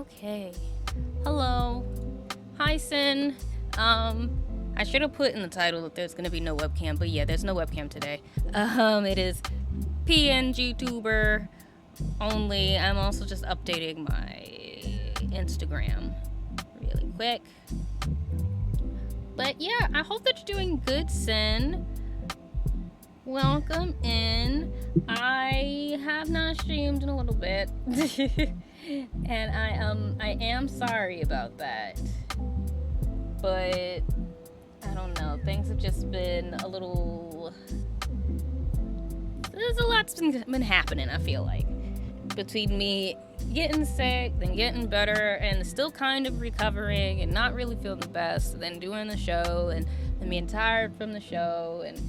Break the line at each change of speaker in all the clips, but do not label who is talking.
Okay. Hello. Hi, Sin. I should have put in the title that there's gonna be no webcam, but yeah, there's no webcam today. It is PNG tuber only. I'm also just updating my Instagram really quick. But yeah, I hope that you're doing good, Sin. Welcome in. I have not streamed in a little bit. And I am sorry about that. But I don't know, things have just been a little, there's a lot's been happening, I feel like, between me getting sick, then getting better, and still kind of recovering and not really feeling the best, then doing the show and being tired from the show, and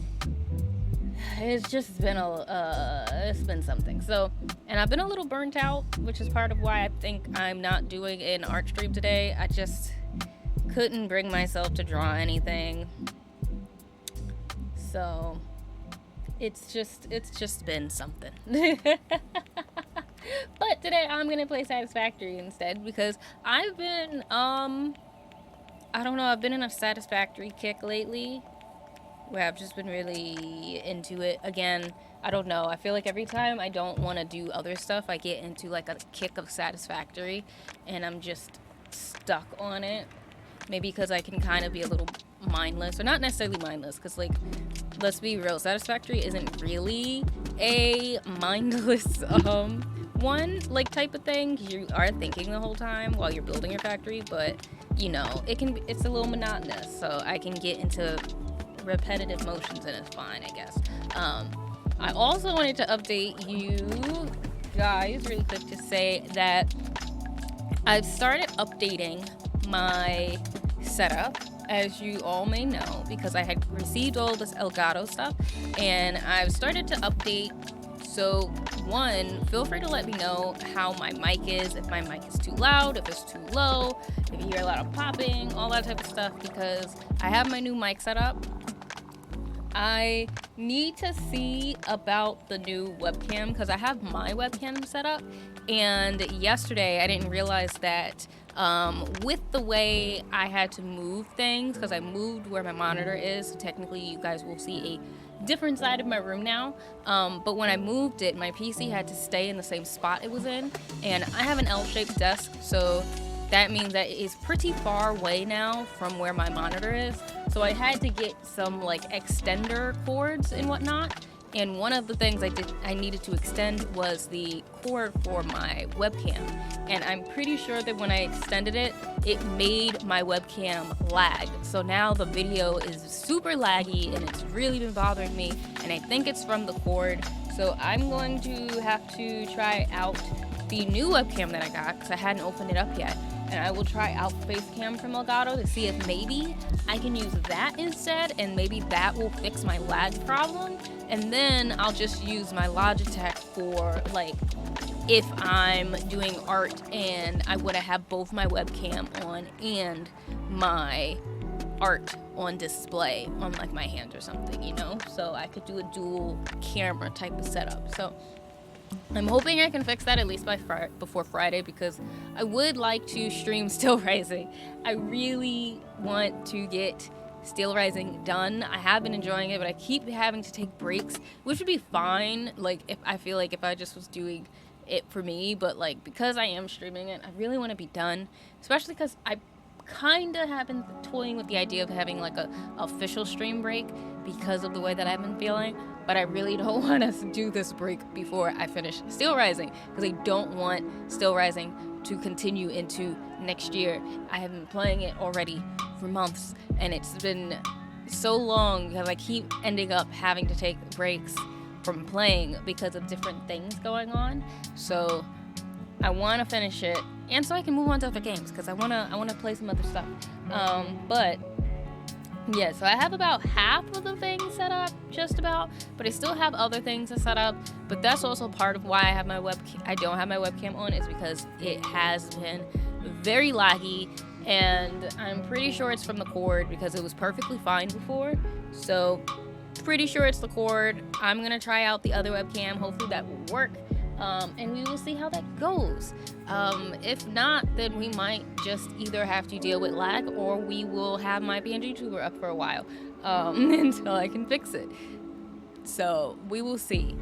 it's just been it's been something. So, and I've been a little burnt out, which is part of why I think I'm not doing an art stream today. I just couldn't bring myself to draw anything. So, it's just been something. But today I'm gonna play Satisfactory instead because I've been I don't know, I've been in a Satisfactory kick lately where I've just been really into it. Again, I don't know, I feel like every time I don't want to do other stuff, I get into like a kick of Satisfactory and I'm just stuck on it. Maybe because I can kind of be a little mindless, or not necessarily mindless, because like, let's be real, Satisfactory isn't really a mindless one like type of thing. You are thinking the whole time while you're building your factory, but you know, it's a little monotonous, so I can get into repetitive motions and it's fine, I guess. I also wanted to update you guys really quick to say that I've started updating my setup, as you all may know, because I had received all this Elgato stuff and I've started to update. So one, feel free to let me know how my mic is, if my mic is too loud, if it's too low, if you hear a lot of popping, all that type of stuff, because I have my new mic set up. I need to see about the new webcam because I have my webcam set up, and yesterday I didn't realize that with the way I had to move things, because I moved where my monitor is, so technically you guys will see a different side of my room now, but when I moved it, my PC had to stay in the same spot it was in, and I have an L-shaped desk, so that means that it is pretty far away now from where my monitor is. So I had to get some like extender cords and whatnot. And one of the things I needed to extend was the cord for my webcam. And I'm pretty sure that when I extended it, it made my webcam lag. So now the video is super laggy and it's really been bothering me. And I think it's from the cord. So I'm going to have to try out the new webcam that I got because I hadn't opened it up yet. And I will try out Facecam from Elgato to see if maybe I can use that instead, and maybe that will fix my lag problem. And then I'll just use my Logitech for like if I'm doing art and I want to have both my webcam on and my art on display on like my hand or something, you know? So I could do a dual camera type of setup. So I'm hoping I can fix that at least before Friday, because I would like to stream Still Rising. I really want to get Still Rising done. I have been enjoying it, but I keep having to take breaks, which would be fine. Like, if I feel like if I just was doing it for me, but like because I am streaming it, I really want to be done, especially because I kind of have been toying with the idea of having like a official stream break because of the way that I've been feeling, but I really don't want to do this break before I finish Still Rising, because I don't want Still Rising to continue into next year. I have been playing it already for months and it's been so long because I keep ending up having to take breaks from playing because of different things going on. So I want to finish it, and so I can move on to other games because I want to play some other stuff. But yeah, so I have about half of the things set up, just about, but I still have other things to set up. But that's also part of why I don't have my webcam on, is because it has been very laggy, and I'm pretty sure it's from the cord because it was perfectly fine before. So pretty sure it's the cord. I'm gonna try out the other webcam. Hopefully that will work. And we will see how that goes. If not, then we might just either have to deal with lag, or we will have my PNG tuber up for a while until I can fix it. So we will see.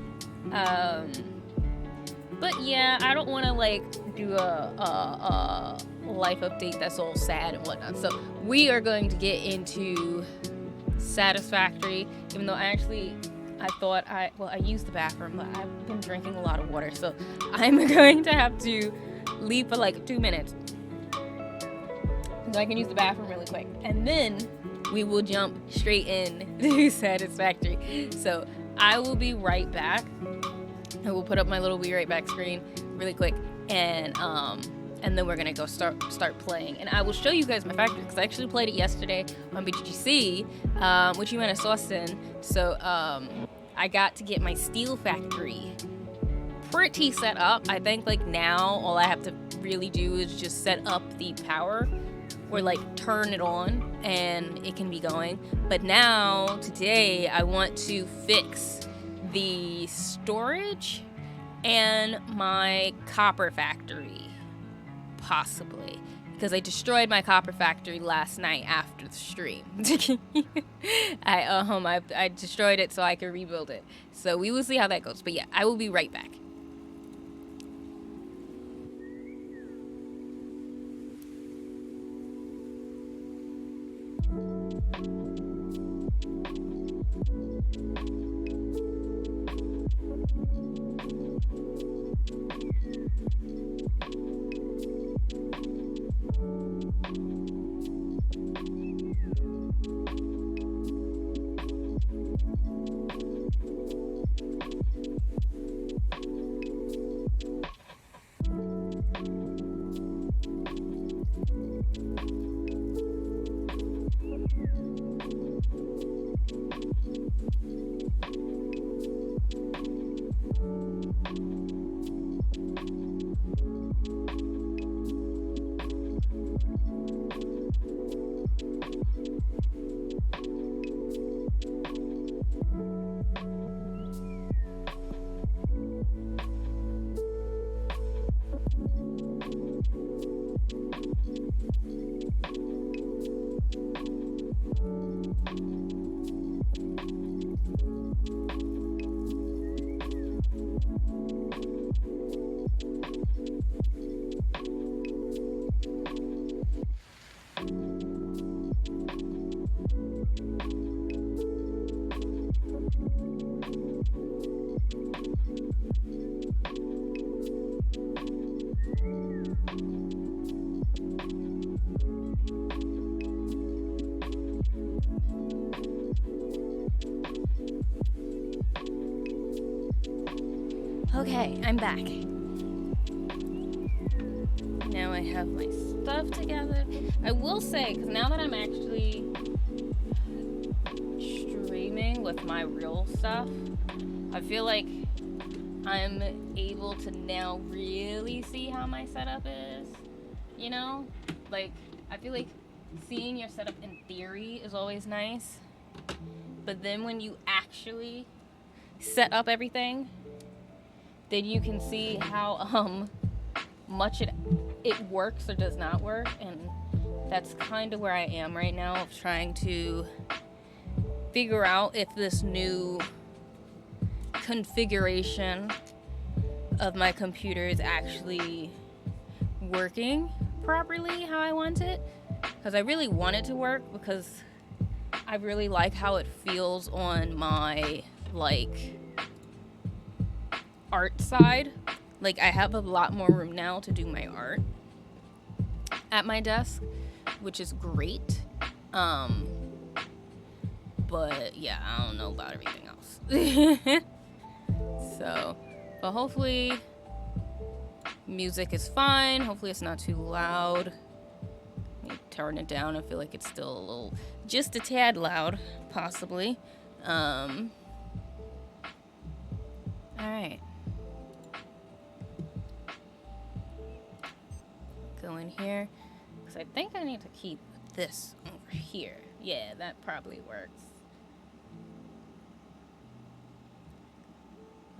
But yeah, I don't want to like do a life update that's all sad and whatnot. So we are going to get into Satisfactory, even though I thought I used the bathroom, but I've been drinking a lot of water, so I'm going to have to leave for like 2 minutes so I can use the bathroom really quick, and then we will jump straight in to Satisfactory. So I will be right back. I will put up my little be right back screen really quick, and then we're gonna go start playing, and I will show you guys my factory because I actually played it yesterday on BGGC, which you went to Austin. So I got to get my steel factory pretty set up. I think like now all I have to really do is just set up the power, or like turn it on, and it can be going. But now today I want to fix the storage and my copper factory, possibly, because I destroyed my copper factory last night after the stream. I destroyed it so I could rebuild it. So we will see how that goes. But yeah, I will be right back. Okay, I'm back. Now I have my stuff together. I will say, because now that I'm actually streaming with my real stuff, I feel like I'm able to now really see how my setup is. You know? Like, I feel like seeing your setup in theory is always nice. But then when you actually set up everything, then you can see how much it works or does not work. And that's kind of where I am right now, of trying to figure out if this new configuration of my computer is actually working properly how I want it. Because I really want it to work, because I really like how it feels on my, like, art side. Like, I have a lot more room now to do my art at my desk, which is great. But yeah, I don't know about everything else. So, but hopefully music is fine. Hopefully it's not too loud. Let me turn it down. I feel like it's still a little, just a tad loud, possibly. All right. Go in here, because I think I need to keep this over here. Yeah, that probably works.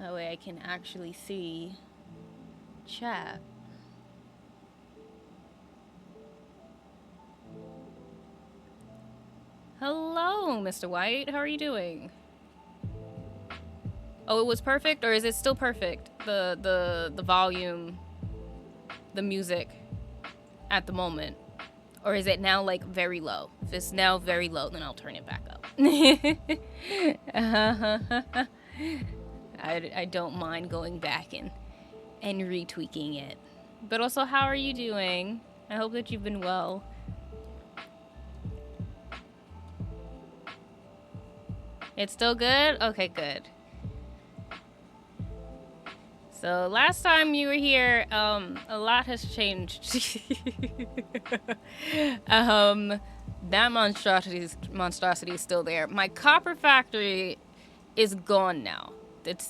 That way I can actually see chat. Hello, Mr. White. How are you doing? Oh, it was perfect, or is it still perfect? The volume, the music at the moment. Or is it now like very low? If it's now very low, then I'll turn it back up. I don't mind going back and retweaking it. But also, how are you doing? I hope that you've been well. It's still good? Okay, good. So last time you were here, a lot has changed. That monstrosity is still there. My copper factory is gone now.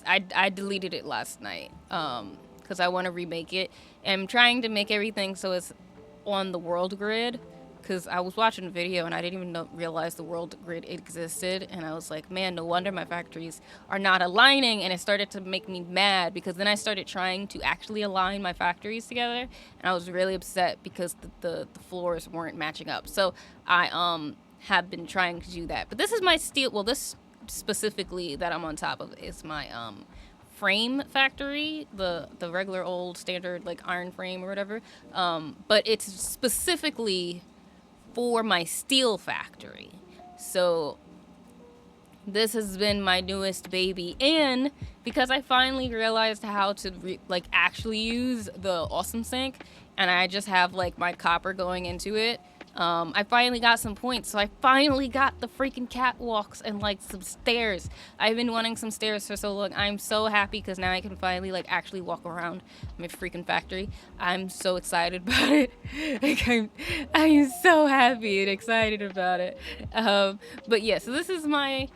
I deleted it last night because I want to remake it. And I'm trying to make everything so it's on the world grid, because I was watching a video and I didn't even realize the world grid existed, and I was like, man, no wonder my factories are not aligning. And it started to make me mad, because then I started trying to actually align my factories together, and I was really upset because the floors weren't matching up. So I have been trying to do that. But this is my steel, well, this specifically that I'm on top of is my frame factory, the regular old standard like iron frame or whatever, but it's specifically for my steel factory. So this has been my newest baby, and because I finally realized how to actually use the awesome sink, and I just have like my copper going into it, I finally got some points. So I finally got the freaking catwalks and like some stairs. I've been wanting some stairs for so long. I'm so happy because now I can finally like actually walk around my freaking factory. I'm so excited about it. Like I'm so happy and excited about it. But yeah, so this is my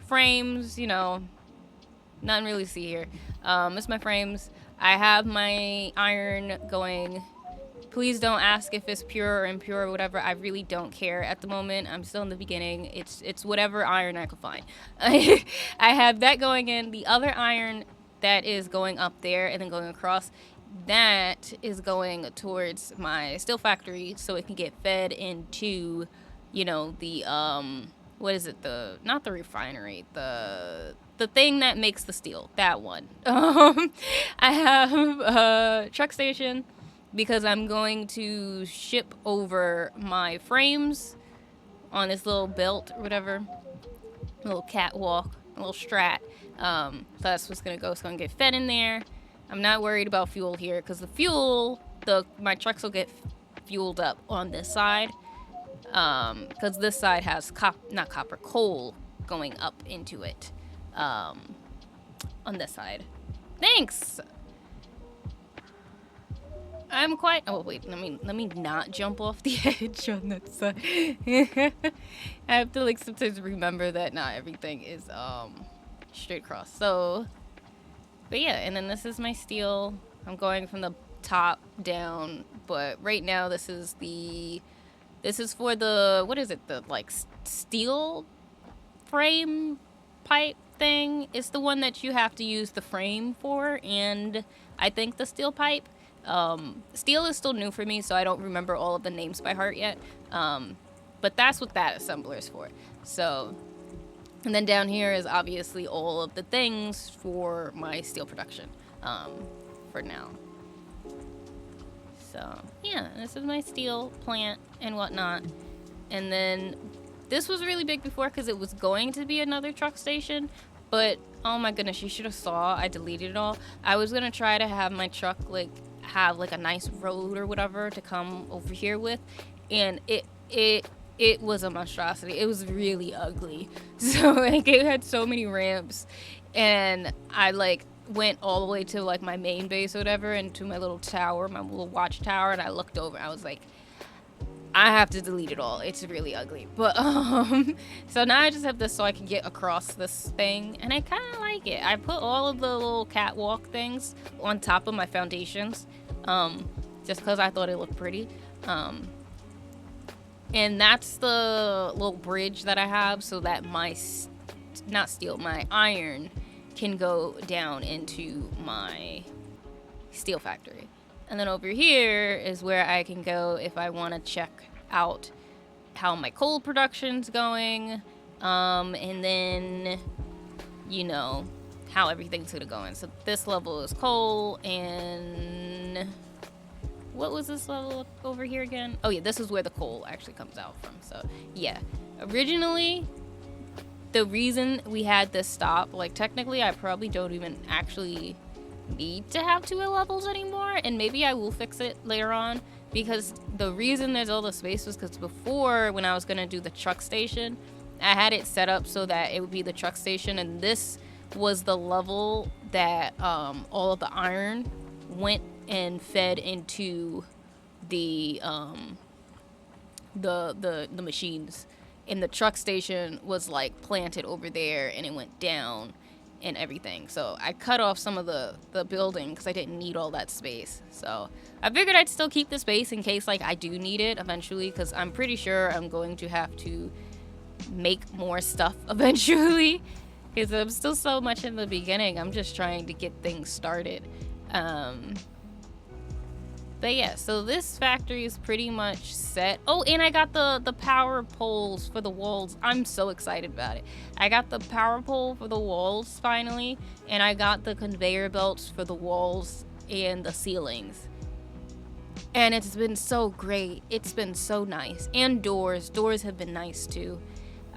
frames, you know, nothing really to see here. This is my frames. I have my iron going. Please don't ask if it's pure or impure or whatever. I really don't care at the moment. I'm still in the beginning. It's whatever iron I can find. I have that going in. The other iron that is going up there and then going across, that is going towards my steel factory so it can get fed into, you know, the what is it? Not the refinery. The thing that makes the steel. That one. I have a truck station, because I'm going to ship over my frames on this little belt or whatever, a little catwalk, a little strat. So that's what's gonna go. It's gonna get fed in there. I'm not worried about fuel here, because the fuel, my trucks will get fueled up on this side, because this side has coal going up into it, on this side. Thanks. I'm quite. Oh wait, let me not jump off the edge on that side. I have to like sometimes remember that not everything is straight across. So, but yeah, and then this is my steel. I'm going from the top down, but right now this is for the, what is it? The like steel frame pipe thing. It's the one that you have to use the frame for, and I think the steel pipe. Steel is still new for me, so I don't remember all of the names by heart yet. But that's what that assembler is for. So, and then down here is obviously all of the things for my steel production, for now. So, yeah, this is my steel plant and whatnot. And then this was really big before because it was going to be another truck station, but oh my goodness, you should have saw I deleted it all. I was gonna try to have my truck have like a nice road or whatever to come over here with, and it was a monstrosity. It was really ugly. So like it had so many ramps, and I like went all the way to like my main base or whatever, and to my little tower, my little watchtower, and I looked over and I was like, I have to delete it all. It's really ugly. But so now I just have this so I can get across this thing, and I kind of like it. I put all of the little catwalk things on top of my foundations, just because I thought it looked pretty. And that's the little bridge that I have so that my iron can go down into my steel factory. And then over here is where I can go if I want to check out how my coal production's going, and then, you know, how everything's gonna go in. So this level is coal, and what was this level over here again? Oh yeah, this is where the coal actually comes out from. So yeah, originally the reason we had this stop, like technically I probably don't even actually need to have 2 levels anymore, and maybe I will fix it later on, because the reason there's all the space was because before, when I was gonna do the truck station, I had it set up so that it would be the truck station, and this was the level that all of the iron went and fed into the machines, and the truck station was like planted over there, and it went down and everything. So I cut off some of the building because I didn't need all that space. So I figured I'd still keep the space in case like I do need it eventually, because I'm pretty sure I'm going to have to make more stuff eventually, because I'm still so much in the beginning. I'm just trying to get things started. But yeah, so this factory is pretty much set. Oh, and I got the power poles for the walls. I'm so excited about it. I got the power pole for the walls finally, and I got the conveyor belts for the walls and the ceilings. And it's been so great. It's been so nice. And doors. Doors have been nice too.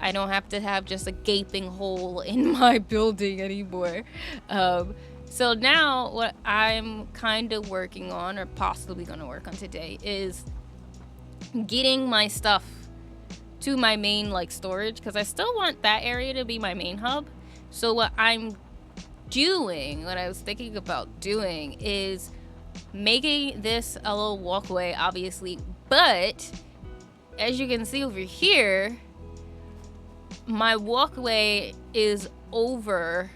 I don't have to have just a gaping hole in my building anymore. So now what I'm kind of working on, or possibly going to work on today, is getting my stuff to my main like storage, because I still want that area to be my main hub. So what I'm doing, what I was thinking about doing, is making this a little walkway, obviously, but as you can see over here, my walkway is over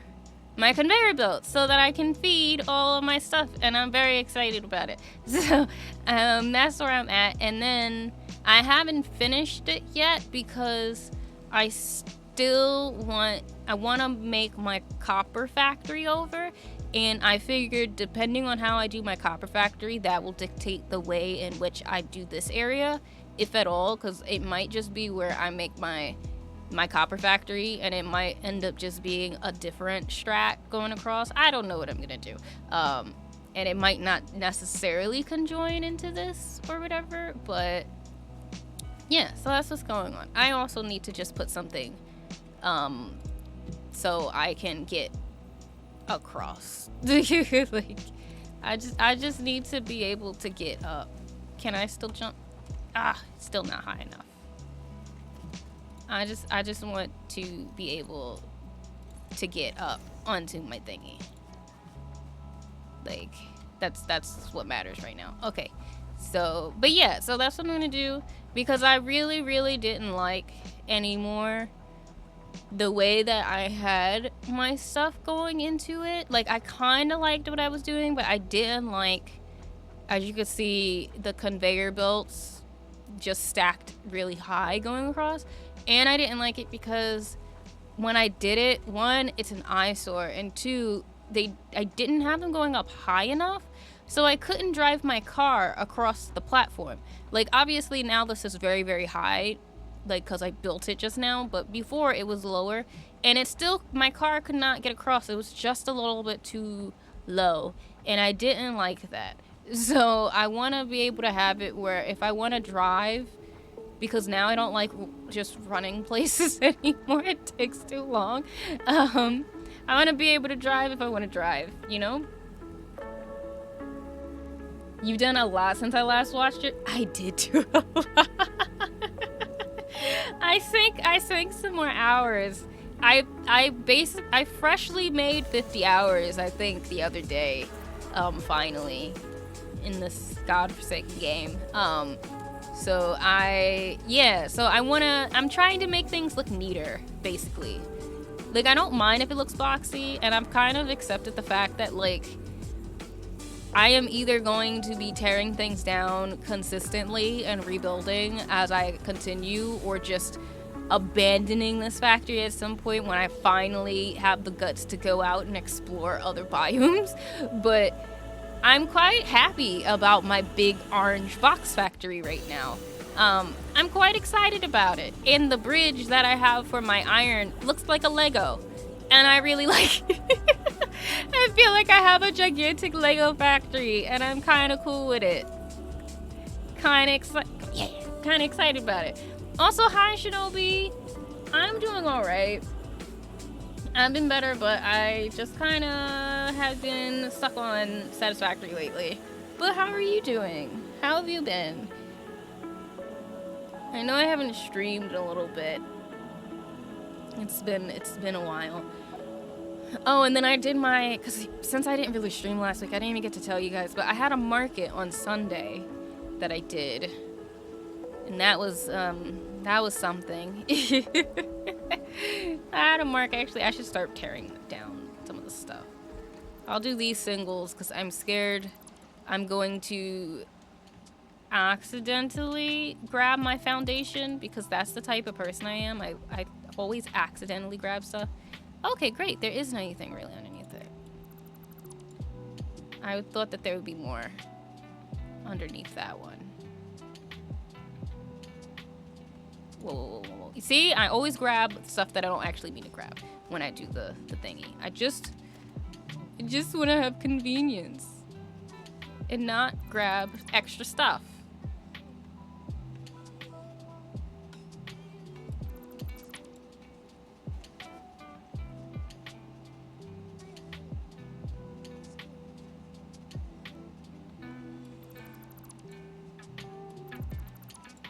my conveyor belt so that I can feed all of my stuff, and I'm very excited about it. So that's where I'm at. And then I haven't finished it yet because I still want to make my copper factory over, and I figured depending on how I do my copper factory, that will dictate the way in which I do this area, if at all, because it might just be where I make my copper factory, and it might end up just being a different strat going across. I don't know what I'm gonna do, and it might not necessarily conjoin into this or whatever, but yeah, so that's what's going on. I also need to just put something so I can get across. Like I just need to be able to get up. Can I still jump? Still not high enough. I just want to be able to get up onto my thingy. Like that's what matters right now. Okay. So, but yeah, so that's what I'm gonna do, because I really, really didn't like anymore the way that I had my stuff going into it. Like, I kind of liked what I was doing, but I didn't like, as you could see, the conveyor belts just stacked really high going across. And I didn't like it because when I did it, one, it's an eyesore, and two, I didn't have them going up high enough, so I couldn't drive my car across the platform. Like, obviously now this is very, very high, like, because I built it just now, but before it was lower, and it still, my car could not get across. It was just a little bit too low, and I didn't like that. So I want to be able to have it where if I want to drive, because now I don't like just running places anymore, it takes too long, I want to be able to drive if I want to drive, you know? You've done a lot since I last watched it. I did do a lot. I sank some more hours. I freshly made 50 hours, I think, the other day, finally, in this godforsaken game. So I'm trying to make things look neater, basically. Like, I don't mind if it looks boxy, and I've kind of accepted the fact that, like, I am either going to be tearing things down consistently and rebuilding as I continue, or just abandoning this factory at some point when I finally have the guts to go out and explore other biomes. But I'm quite happy about my big orange box factory right now. I'm quite excited about it. And the bridge that I have for my iron looks like a Lego. And I really like it. I feel like I have a gigantic Lego factory and I'm kind of cool with it. Kind of excited about it. Also, hi Shinobi. I'm doing alright. I've been better, but I just kind of have been stuck on Satisfactory lately. But how are you doing? How have you been? I know I haven't streamed in a little bit. It's been a while. Oh, and then I did because since I didn't really stream last week, I didn't even get to tell you guys, but I had a market on Sunday that I did. And that was something. I had a market. Actually, I should start tearing down some of the stuff. I'll do these singles because I'm scared I'm going to accidentally grab my foundation because that's the type of person I am. I always accidentally grab stuff. Okay, great. There isn't anything really underneath it. I thought that there would be more underneath that one. Whoa. You see, I always grab stuff that I don't actually mean to grab when I do the thingy. I just want to have convenience and not grab extra stuff.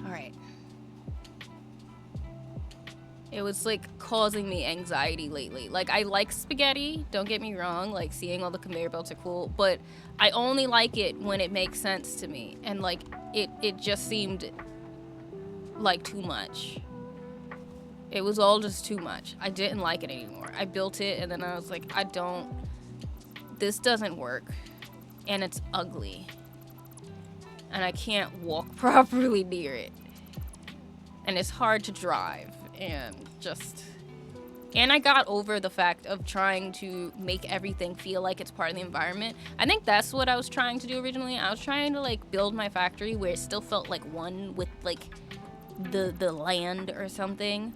All right. It was like causing me anxiety lately. Like, I like spaghetti, don't get me wrong, like seeing all the conveyor belts are cool, but I only like it when it makes sense to me. And like it just seemed like too much. It was all just too much. I didn't like it anymore. I built it and then I was like, this doesn't work. And it's ugly. And I can't walk properly near it. And it's hard to drive. And I got over the fact of trying to make everything feel like it's part of the environment. I think that's what I was trying to do originally. I was trying to like build my factory where it still felt like one with like the land or something.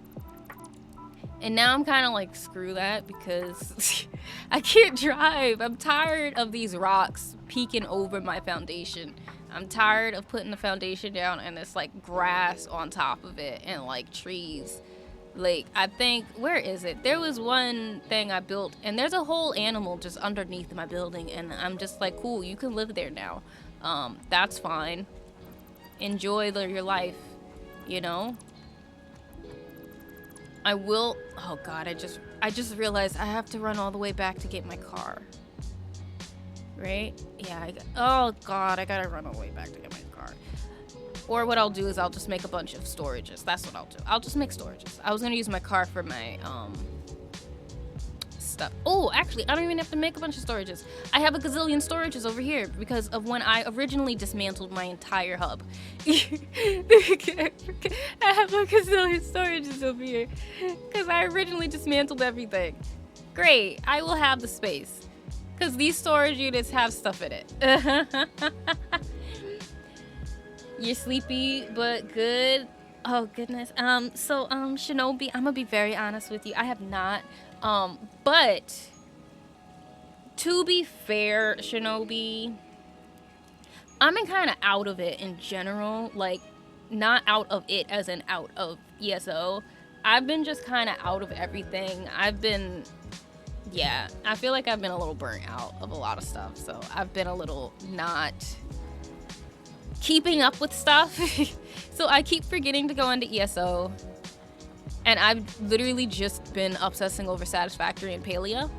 And now I'm kind of like, screw that, because I can't drive. I'm tired of these rocks peeking over my foundation. I'm tired of putting the foundation down and it's like grass on top of it and like trees. Like, I think, where is it? There was one thing I built and there's a whole animal just underneath my building and I'm just like, cool, you can live there now. That's fine. Enjoy your life, you know? I will, oh God, I just realized I have to run all the way back to get my car. Right? Yeah, oh God, I gotta run all the way back to get my car. Or what I'll do is I'll just make a bunch of storages. That's what I'll do. I'll just make storages. I was gonna use my car for my stuff. Oh, actually, I don't even have to make a bunch of storages. I have a gazillion storages over here because of when I originally dismantled my entire hub. I have a gazillion storages over here because I originally dismantled everything. Great, I will have the space. Because these storage units have stuff in it. You're sleepy, but good. Oh, goodness. Shinobi, I'm going to be very honest with you. I have not. But to be fair, Shinobi, I'm kind of out of it in general. Like, not out of it as in out of ESO. I've been just kind of out of everything. Yeah, I feel like I've been a little burnt out of a lot of stuff, so I've been a little not keeping up with stuff. So I keep forgetting to go into ESO, and I've literally just been obsessing over Satisfactory and Paleo.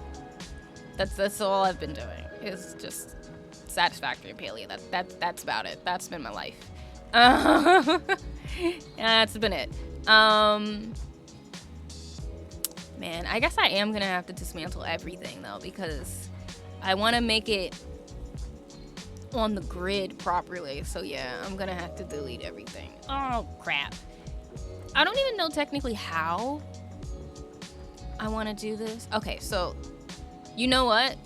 That's all I've been doing, is just Satisfactory and Paleo. That's about it. That's been my life. That's been it. Man, I guess I am gonna have to dismantle everything though, because I want to make it on the grid properly. So yeah, I'm gonna have to delete everything. Oh crap. I don't even know technically how I want to do this. Okay, so you know what?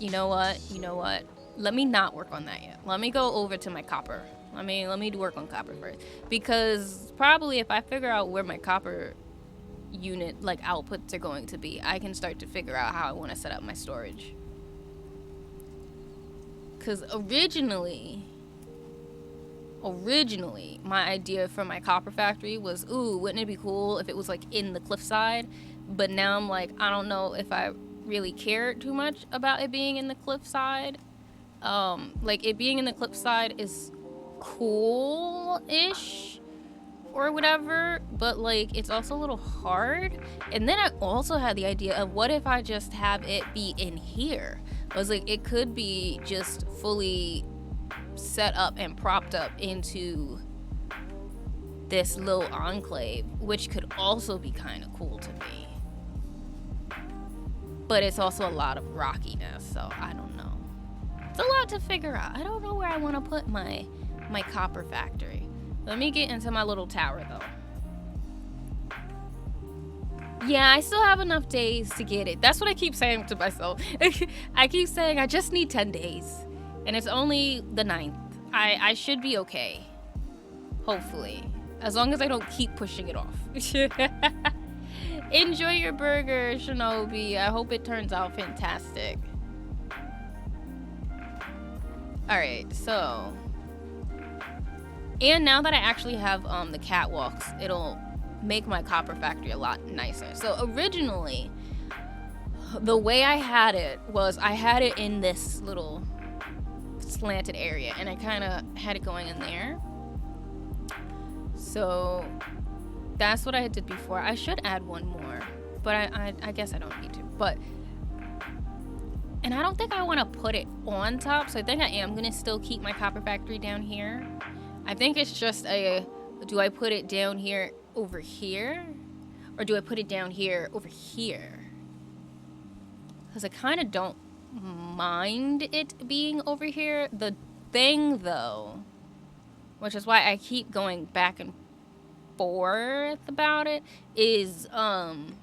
Let me not work on that yet. Let me go over to my copper. Let me work on copper first, because probably if I figure out where my copper unit like outputs are going to be, I can start to figure out how I want to set up my storage. Because originally my idea for my copper factory was, ooh, wouldn't it be cool if it was like in the cliffside? But now I'm like, I don't know if I really care too much about it being in the cliffside. Like, it being in the cliffside is cool-ish or whatever, but like it's also a little hard. And then I also had the idea of, what if I just have it be in here? I was like, it could be just fully set up and propped up into this little enclave, which could also be kind of cool to me. But it's also a lot of rockiness, so I don't know. It's a lot to figure out. I don't know where I want to put my copper factory. Let me get into my little tower, though. Yeah, I still have enough days to get it. That's what I keep saying to myself. I keep saying I just need 10 days. And it's only the 9th. I should be okay. Hopefully. As long as I don't keep pushing it off. Enjoy your burger, Shinobi. I hope it turns out fantastic. Alright, so... And now that I actually have the catwalks, it'll make my copper factory a lot nicer. So originally, the way I had it was, I had it in this little slanted area, and I kind of had it going in there. So that's what I did before. I should add one more, but I guess I don't need to. But, and I don't think I want to put it on top, so I think I am going to still keep my copper factory down here. I think it's just a, do I put it down here over here? Or do I put it down here over here? Because I kind of don't mind it being over here. The thing, though, which is why I keep going back and forth about it, is I'm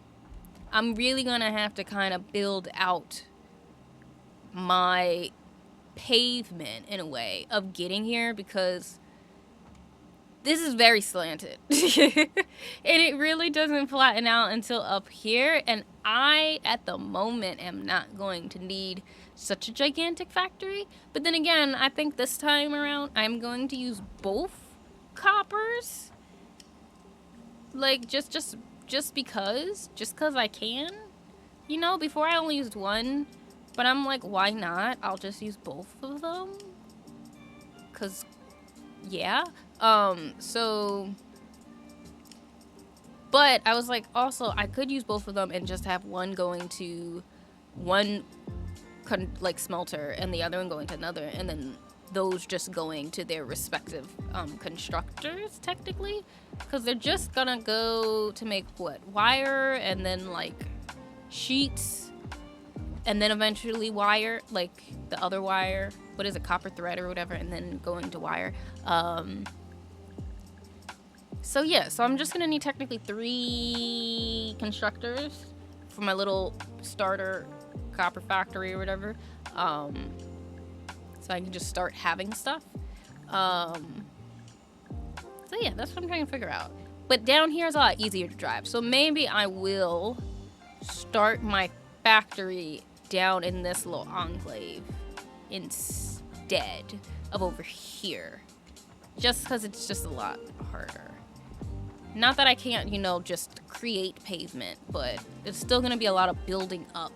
really going to have to kind of build out my pavement in a way of getting here, because this is very slanted. And it really doesn't flatten out until up here. And I, at the moment, am not going to need such a gigantic factory. But then again, I think this time around, I'm going to use both coppers. Like, just because I can. You know, before I only used one. But I'm like, why not? I'll just use both of them. Because, yeah. So, but I was like, also, I could use both of them and just have one going to one, like, smelter, and the other one going to another, and then those just going to their respective, constructors, technically, because they're just gonna go to make, what, wire, and then, like, sheets, and then eventually wire, like, the other wire, what is it, copper thread or whatever, and then going to wire, So yeah, so I'm just gonna need technically 3 constructors for my little starter copper factory or whatever. So I can just start having stuff. So yeah, that's what I'm trying to figure out. But down here is a lot easier to drive. So maybe I will start my factory down in this little enclave instead of over here. Just because it's just a lot harder. Not that I can't, you know, just create pavement, but it's still going to be a lot of building up,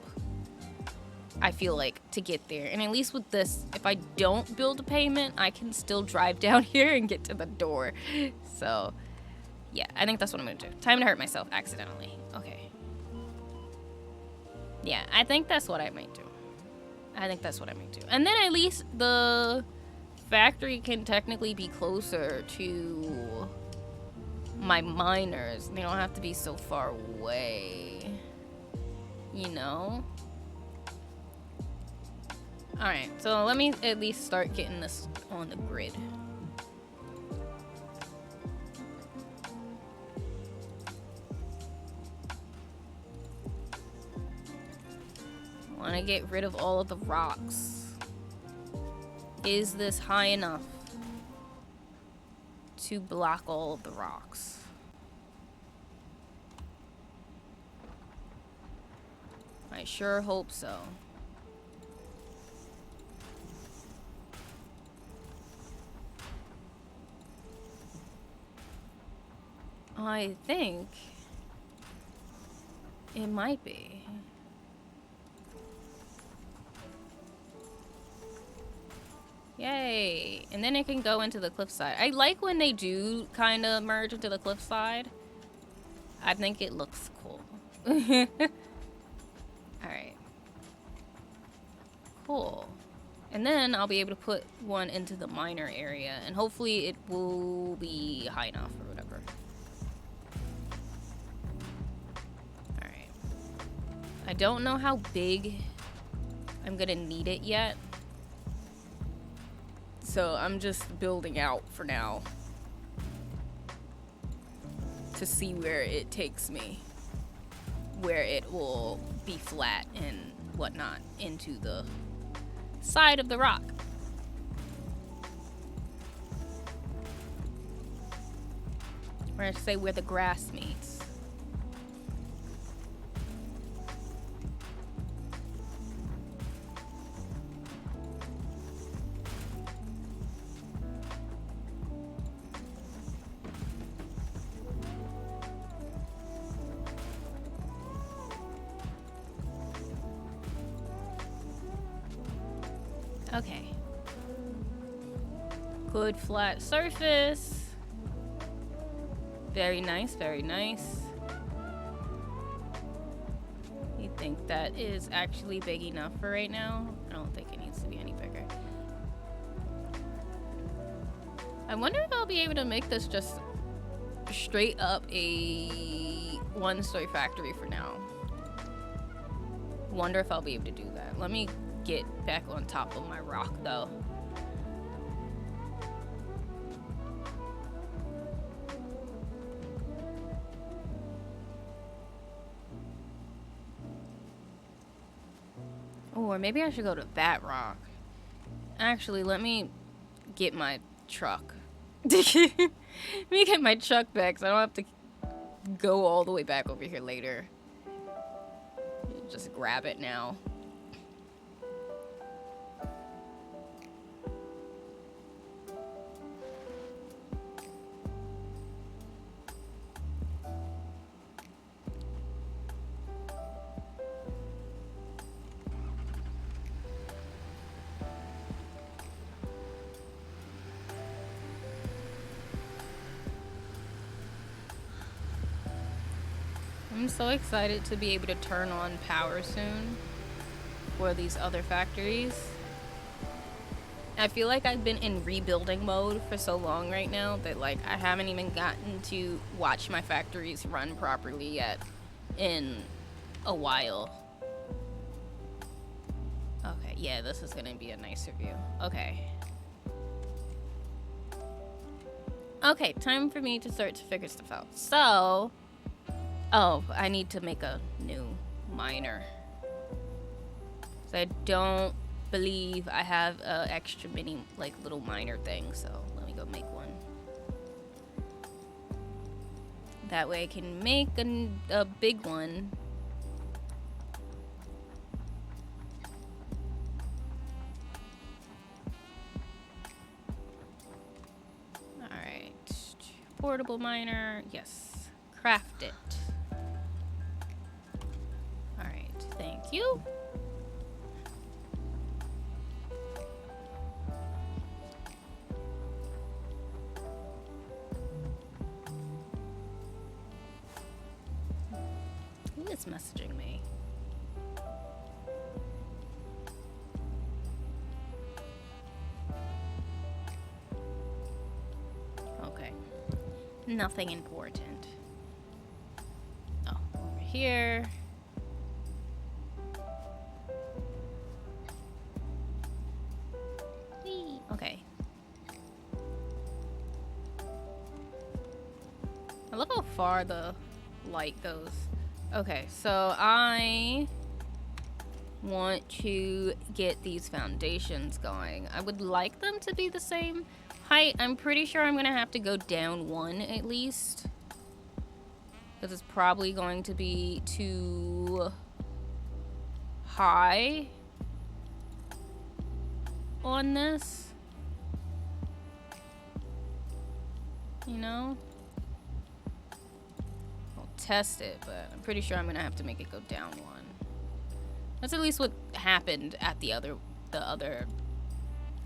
I feel like, to get there. And at least with this, if I don't build a pavement, I can still drive down here and get to the door. So, yeah, I think that's what I'm going to do. Time to hurt myself accidentally. Okay. Yeah, I think that's what I might do. And then at least the factory can technically be closer to my miners. They don't have to be so far away, you know? Alright, so let me at least start getting this on the grid. Want to get rid of all of the rocks. Is this high enough to block all of the rocks? I sure hope so. I think it might be. Yay! And then it can go into the cliffside. I like when they do kind of merge into the cliffside. I think it looks cool. Alright. Cool. And then I'll be able to put one into the minor area, and hopefully it will be high enough or whatever. Alright. I don't know how big I'm gonna need it yet. So I'm just building out for now to see where it takes me, where it will be flat and whatnot into the side of the rock. Or I should say where the grass meets. Okay. Good flat surface. Very nice, very nice. You think that is actually big enough for right now? I don't think it needs to be any bigger. I wonder if I'll be able to make this just straight up a one-story factory for now. Wonder if I'll be able to do that. Let me get back on top of my rock though. Or maybe I should go to that rock. Actually, let me get my truck. Let me get my truck back so I don't have to go all the way back over here later. Just grab it now. I'm so excited to be able to turn on power soon for these other factories. I feel like I've been in rebuilding mode for so long right now that like I haven't even gotten to watch my factories run properly yet in a while. Okay, yeah, this is gonna be a nicer view. Okay. Okay, time for me to start to figure stuff out. So, oh, I need to make a new miner. So I don't believe I have a extra mini, like, little miner thing. So let me go make one. That way I can make a big one. Alright. Portable miner. Yes. Craft it. Thank you. Who is messaging me? Okay. Nothing important. Oh, over here. Okay. I love how far the light goes. Okay, so I want to get these foundations going. I would like them to be the same height. I'm pretty sure I'm gonna have to go down one at least, because it's probably going to be too high on this, you know? I'll test it, but I'm pretty sure I'm gonna have to make it go down one. That's at least what happened at the other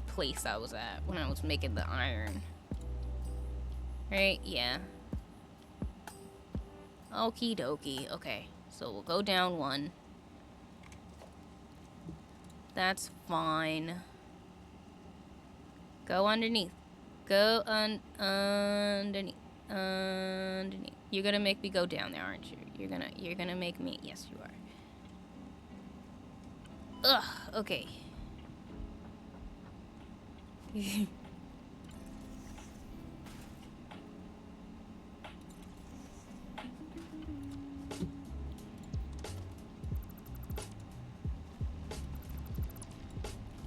place I was at when I was making the iron. Right? Yeah. Okie dokie. Okay, so we'll go down one. That's fine. Go underneath. Go underneath. Underneath. You're gonna make me go down there, aren't you? You're gonna make me. Yes, you are. Ugh. Okay. Can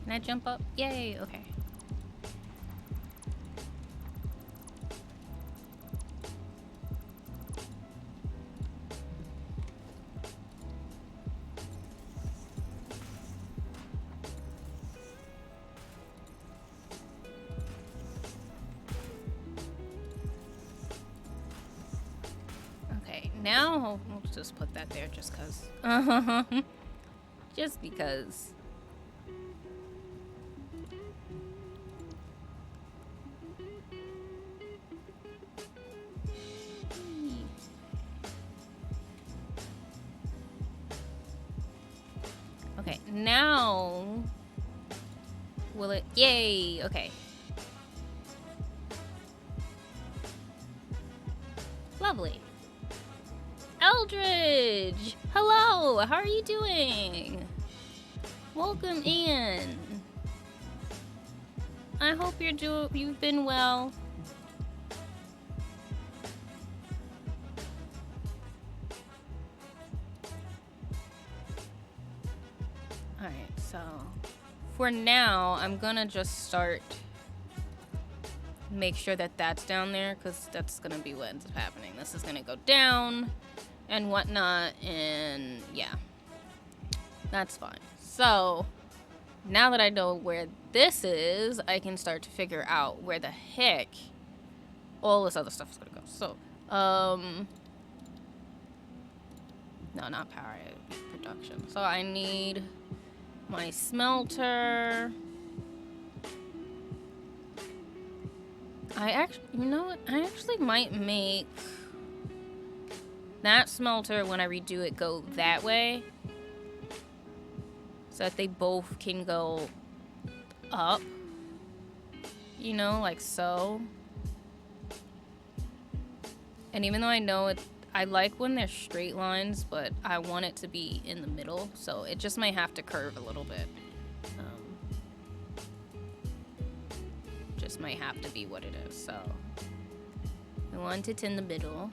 I jump up? Yay. Okay. Now, we'll just put that there just because. Just because. Okay, now. Will it? Yay! Okay. Lovely. Eldridge! Hello! How are you doing? Welcome in. I hope you've been well. Alright, so for now, I'm gonna just start. Make sure that that's down there, because that's gonna be what ends up happening. This is gonna go down and whatnot, and yeah, that's fine. So now that I know where this is, I can start to figure out where the heck all this other stuff is gonna go. So no, not power, production. So I need my smelter. You know what? I actually might make that smelter, when I redo it, go that way, so that they both can go up, you know, like so. And even though I know I like when they're straight lines, but I want it to be in the middle, so it just might have to curve a little bit. Just might have to be what it is, so I want it in the middle.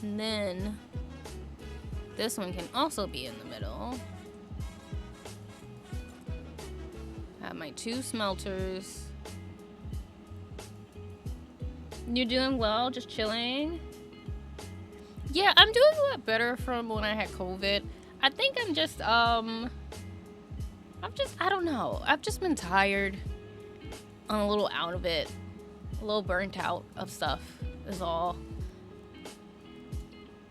And then this one can also be in the middle. I have my two smelters. You're doing well, just chilling? Yeah, I'm doing a lot better from when I had COVID. I think I'm just, I don't know. I've just been tired. I'm a little out of it. A little burnt out of stuff is all.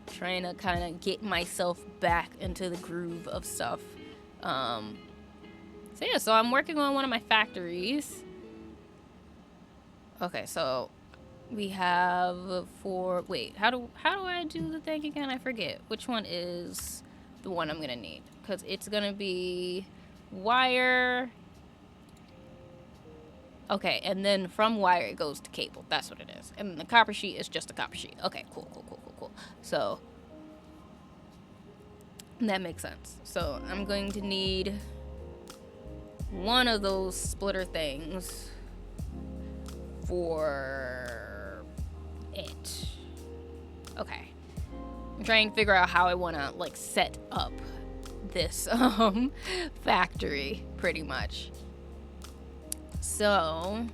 Trying to kind of get myself back into the groove of stuff. So yeah, so I'm working on one of my factories. Okay, so we have wait, how do I do the thing again? I forget. Which one is the one I'm gonna need? Because it's gonna be wire. Okay, and then from wire it goes to cable. That's what it is. And the copper sheet is just a copper sheet. Okay, cool. So that makes sense. So I'm going to need one of those splitter things for it. Okay. I'm trying to figure out how I want to like set up this factory pretty much. So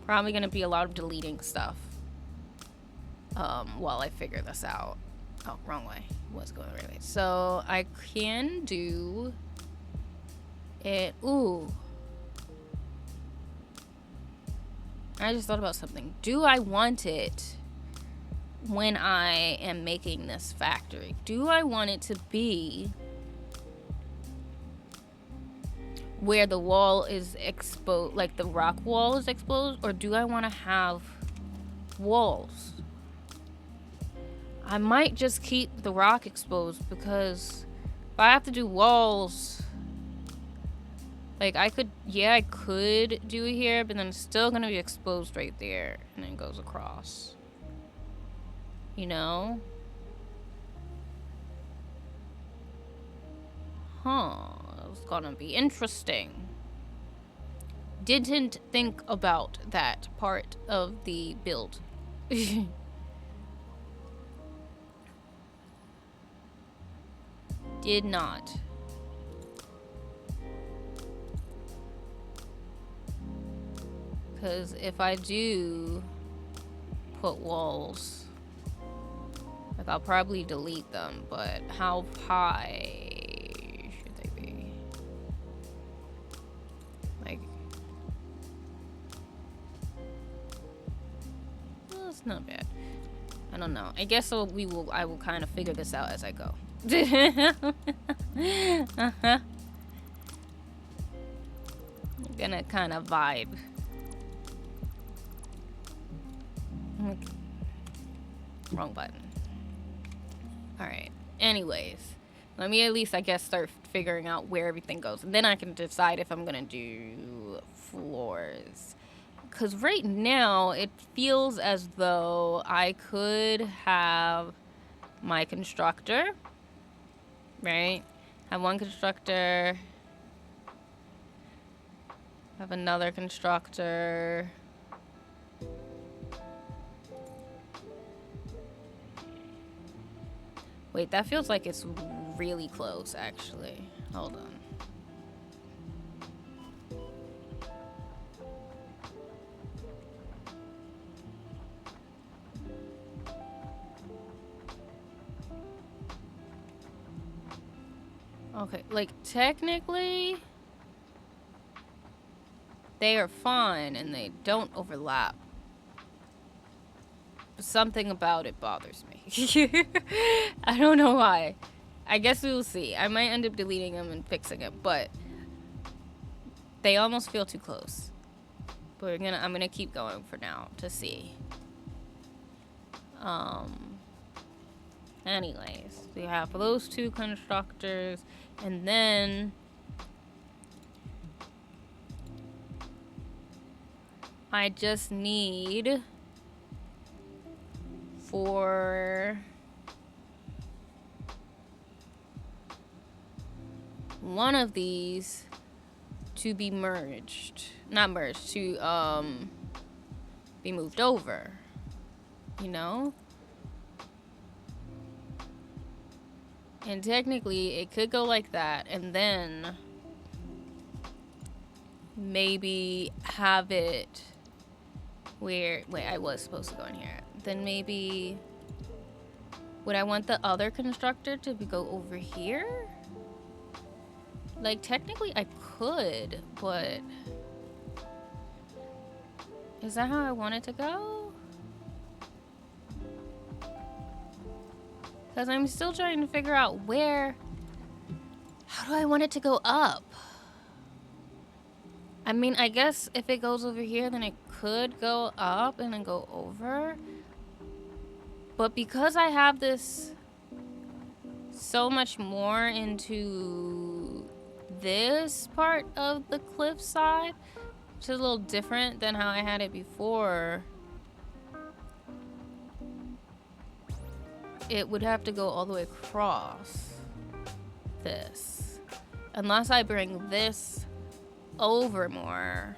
probably gonna be a lot of deleting stuff while I figure this out. Oh, wrong way. Was going the right way. So I can do it. Ooh. I just thought about something. Do I want it when I am making this factory? Do I want it to be where the wall is exposed, like the rock wall is exposed, or do I want to have walls? I might just keep the rock exposed, because if I have to do walls, like I could do it here, but then it's still gonna be exposed right there and then goes across, you know? It's gonna be interesting. Didn't think about that part of the build. Did not. Because if I do put walls, like I'll probably delete them, but how high should they be? Like, well, it's not bad. I don't know. I guess I will kind of figure this out as I go. I'm gonna kind of vibe. Wrong button. Alright. Anyways. Let me at least, I guess, start figuring out where everything goes. And then I can decide if I'm gonna do floors. Because right now, it feels as though I could have my constructor. Right? Have one constructor. Have another constructor. Wait, that feels like it's really close, actually. Hold on. Okay, like, technically, they are fine and they don't overlap. But something about it bothers me. I don't know why. I guess we will see. I might end up deleting them and fixing it, but they almost feel too close. But I'm gonna keep going for now to see. Anyways, we have those two constructors, and then I just need for one of these to be merged. Not merged, to be moved over. You know? And technically, it could go like that, and then maybe have it where... Wait, I was supposed to go in here. Then maybe... Would I want the other constructor to go over here? Like, technically, I could, but... Is that how I want it to go? Because I'm still trying to figure out where... How do I want it to go up? I mean, I guess if it goes over here, then it could go up and then go over. But because I have this so much more into this part of the cliffside, which is a little different than how I had it before, it would have to go all the way across this. Unless I bring this over more.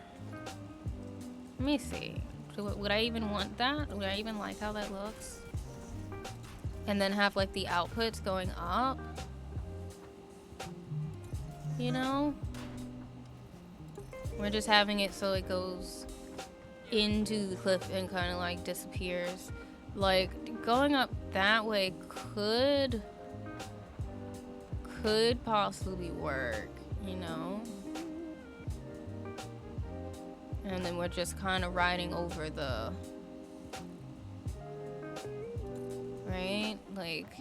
Let me see. Would I even want that? Would I even like how that looks? and then have like the outputs going up, you know? We're just having it so it goes into the cliff and kind of like disappears. Like going up that way could possibly work, you know? And then we're just kind of riding over the, right? Like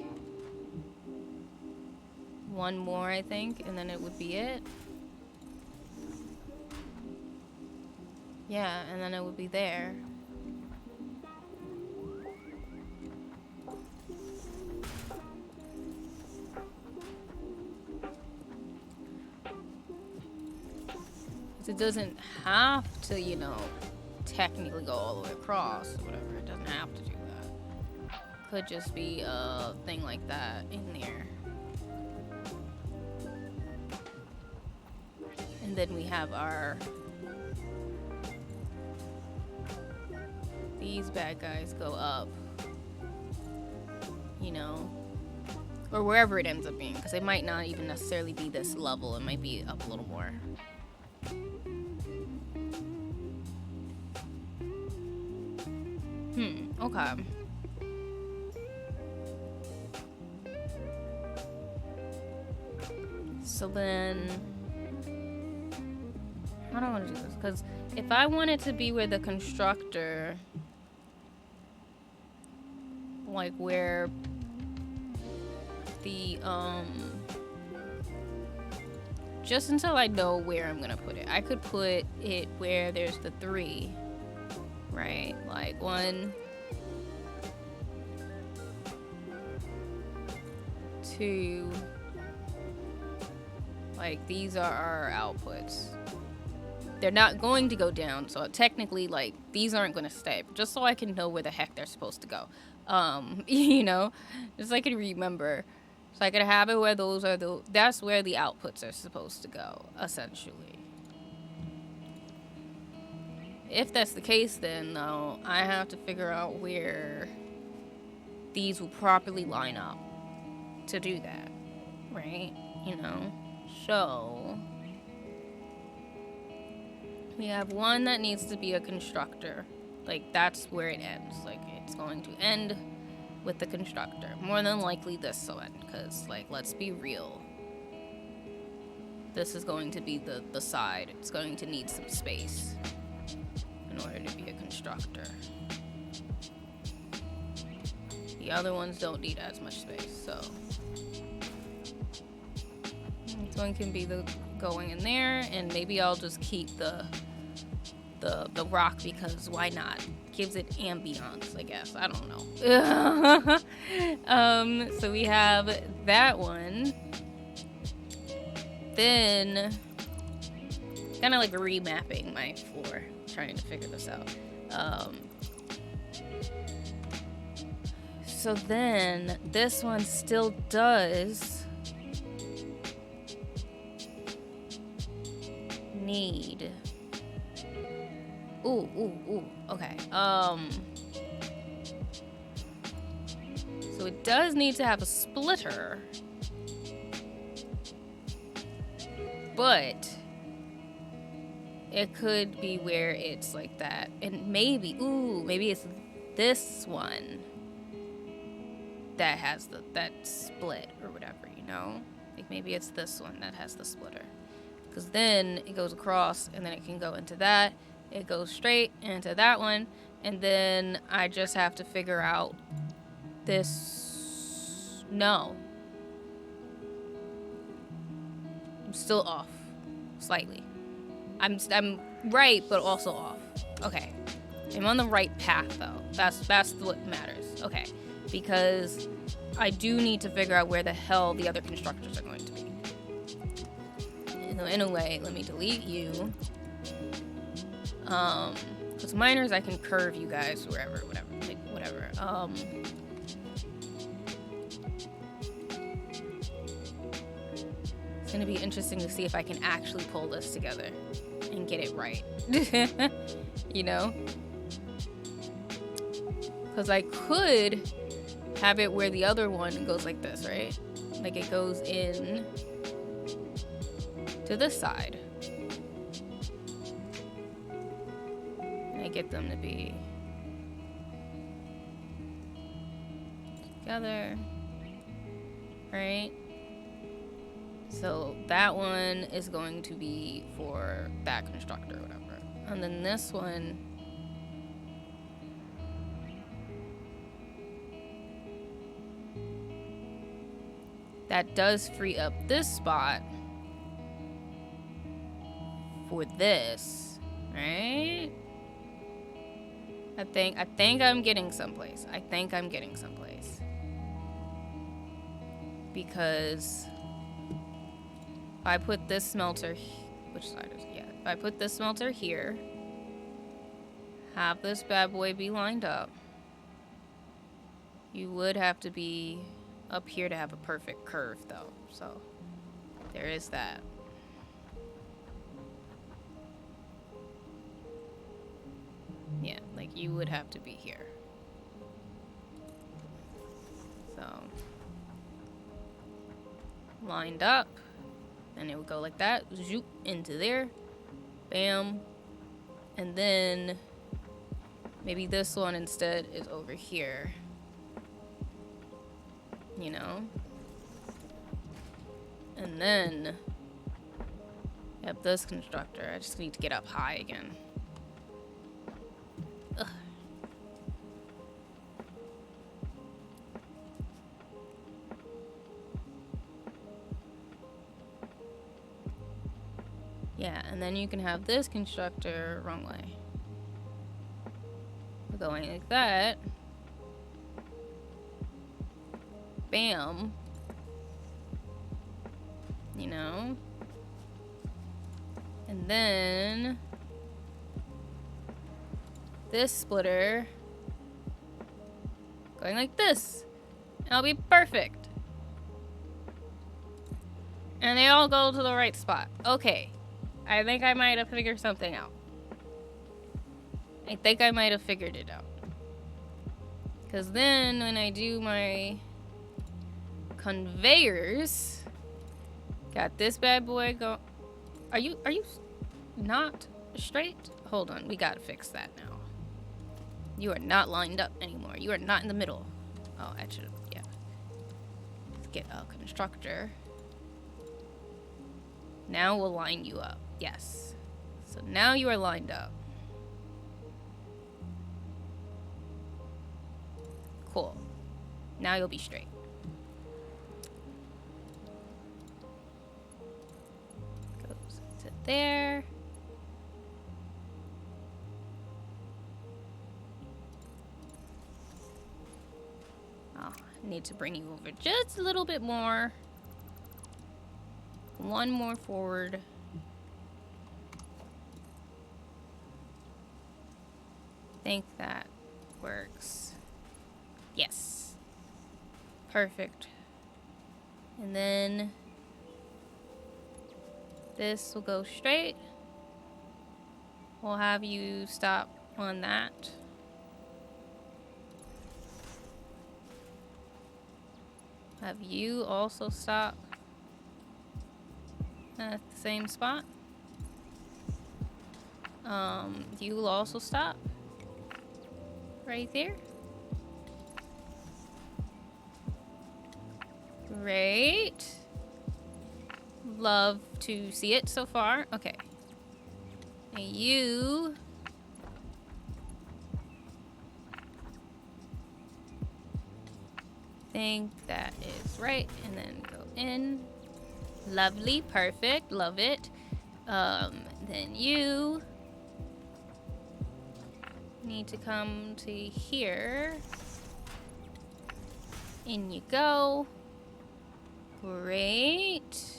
one more, I think, and then it would be it. Yeah, and then it would be there. It doesn't have to, you know, technically go all the way across or whatever. It doesn't have to do that. Could just be a thing like that in there. And then we have our... these bad guys go up. You know? Or wherever it ends up being. Because it might not even necessarily be this level. It might be up a little more. Okay. So then, I don't want to do this because if I want it to be where the constructor, like where the just until I know where I'm gonna put it, I could put it where there's the 3, right? Like 1, 2, like these are our outputs. They're not going to go down, so technically like these aren't going to stay, just so I can know where the heck they're supposed to go. You know, just so I can remember, so I can have it where those are that's where the outputs are supposed to go, essentially. If that's the case, then though I have to figure out where these will properly line up to do that, right? You know, so we have one that needs to be a constructor. Like that's where it ends. Like it's going to end with the constructor. More than likely this will end, because like let's be real, this is going to be the side. It's going to need some space in order to be a constructor. The other ones don't need as much space, so this one can be the going in there, and maybe I'll just keep the rock because why not? Gives it ambiance, I guess. I don't know. So we have that one. Then kind of like remapping my floor, trying to figure this out. So then this one still does need. Ooh, okay. So it does need to have a splitter, but it could be where it's like that, and maybe it's this one that has that split or whatever, you know? Like maybe it's this one that has the splitter, because then it goes across and then it can go into that. It goes straight into that one, and then I just have to figure out this. No. I'm still off. Slightly. I'm right, but also off. Okay. I'm on the right path, though. That's what matters. Okay. Because I do need to figure out where the hell the other constructors are going to be. In a way, let me delete you. Because miners, I can curve you guys wherever, whatever. It's gonna be interesting to see if I can actually pull this together and get it right. You know? Because I could have it where the other one goes like this, right? Like it goes in to this side. And I get them to be together, right? So that one is going to be for that constructor or whatever. And then this one, that does free up this spot for this, right? I think I'm getting someplace. Because if I put this smelter, which side is it? Yeah. If I put this smelter here, have this bad boy be lined up, you would have to be up here to have a perfect curve though. So there is that. Yeah, like you would have to be here. So lined up, and it would go like that, zoop into there, bam, and then maybe this one instead is over here, you know, and then you have this constructor. I just need to get up high again. Ugh. Yeah, and then you can have this constructor wrong way. We're going like that. Bam. You know? And then this splitter going like this. And it'll be perfect. And they all go to the right spot. Okay. I think I might have figured something out. I think I might have figured it out. Because then when I do my conveyors, got this bad boy go. Are you not straight? Hold on, we gotta fix that now. You are not lined up anymore. You are not in the middle. Oh, I should have, yeah. Let's get a constructor. Now we'll line you up. Yes. So now you are lined up. Cool. Now you'll be straight. Goes to there. Oh, I need to bring you over just a little bit more. One more forward. I think that works. Yes. Perfect. And then this will go straight. We'll have you stop on that. Have you also stop at the same spot. You will also stop right there. Great. Love to see it so far. Okay. And you think that is right, and then go in. Lovely, perfect, love it. Then you need to come to here. In you go. Great.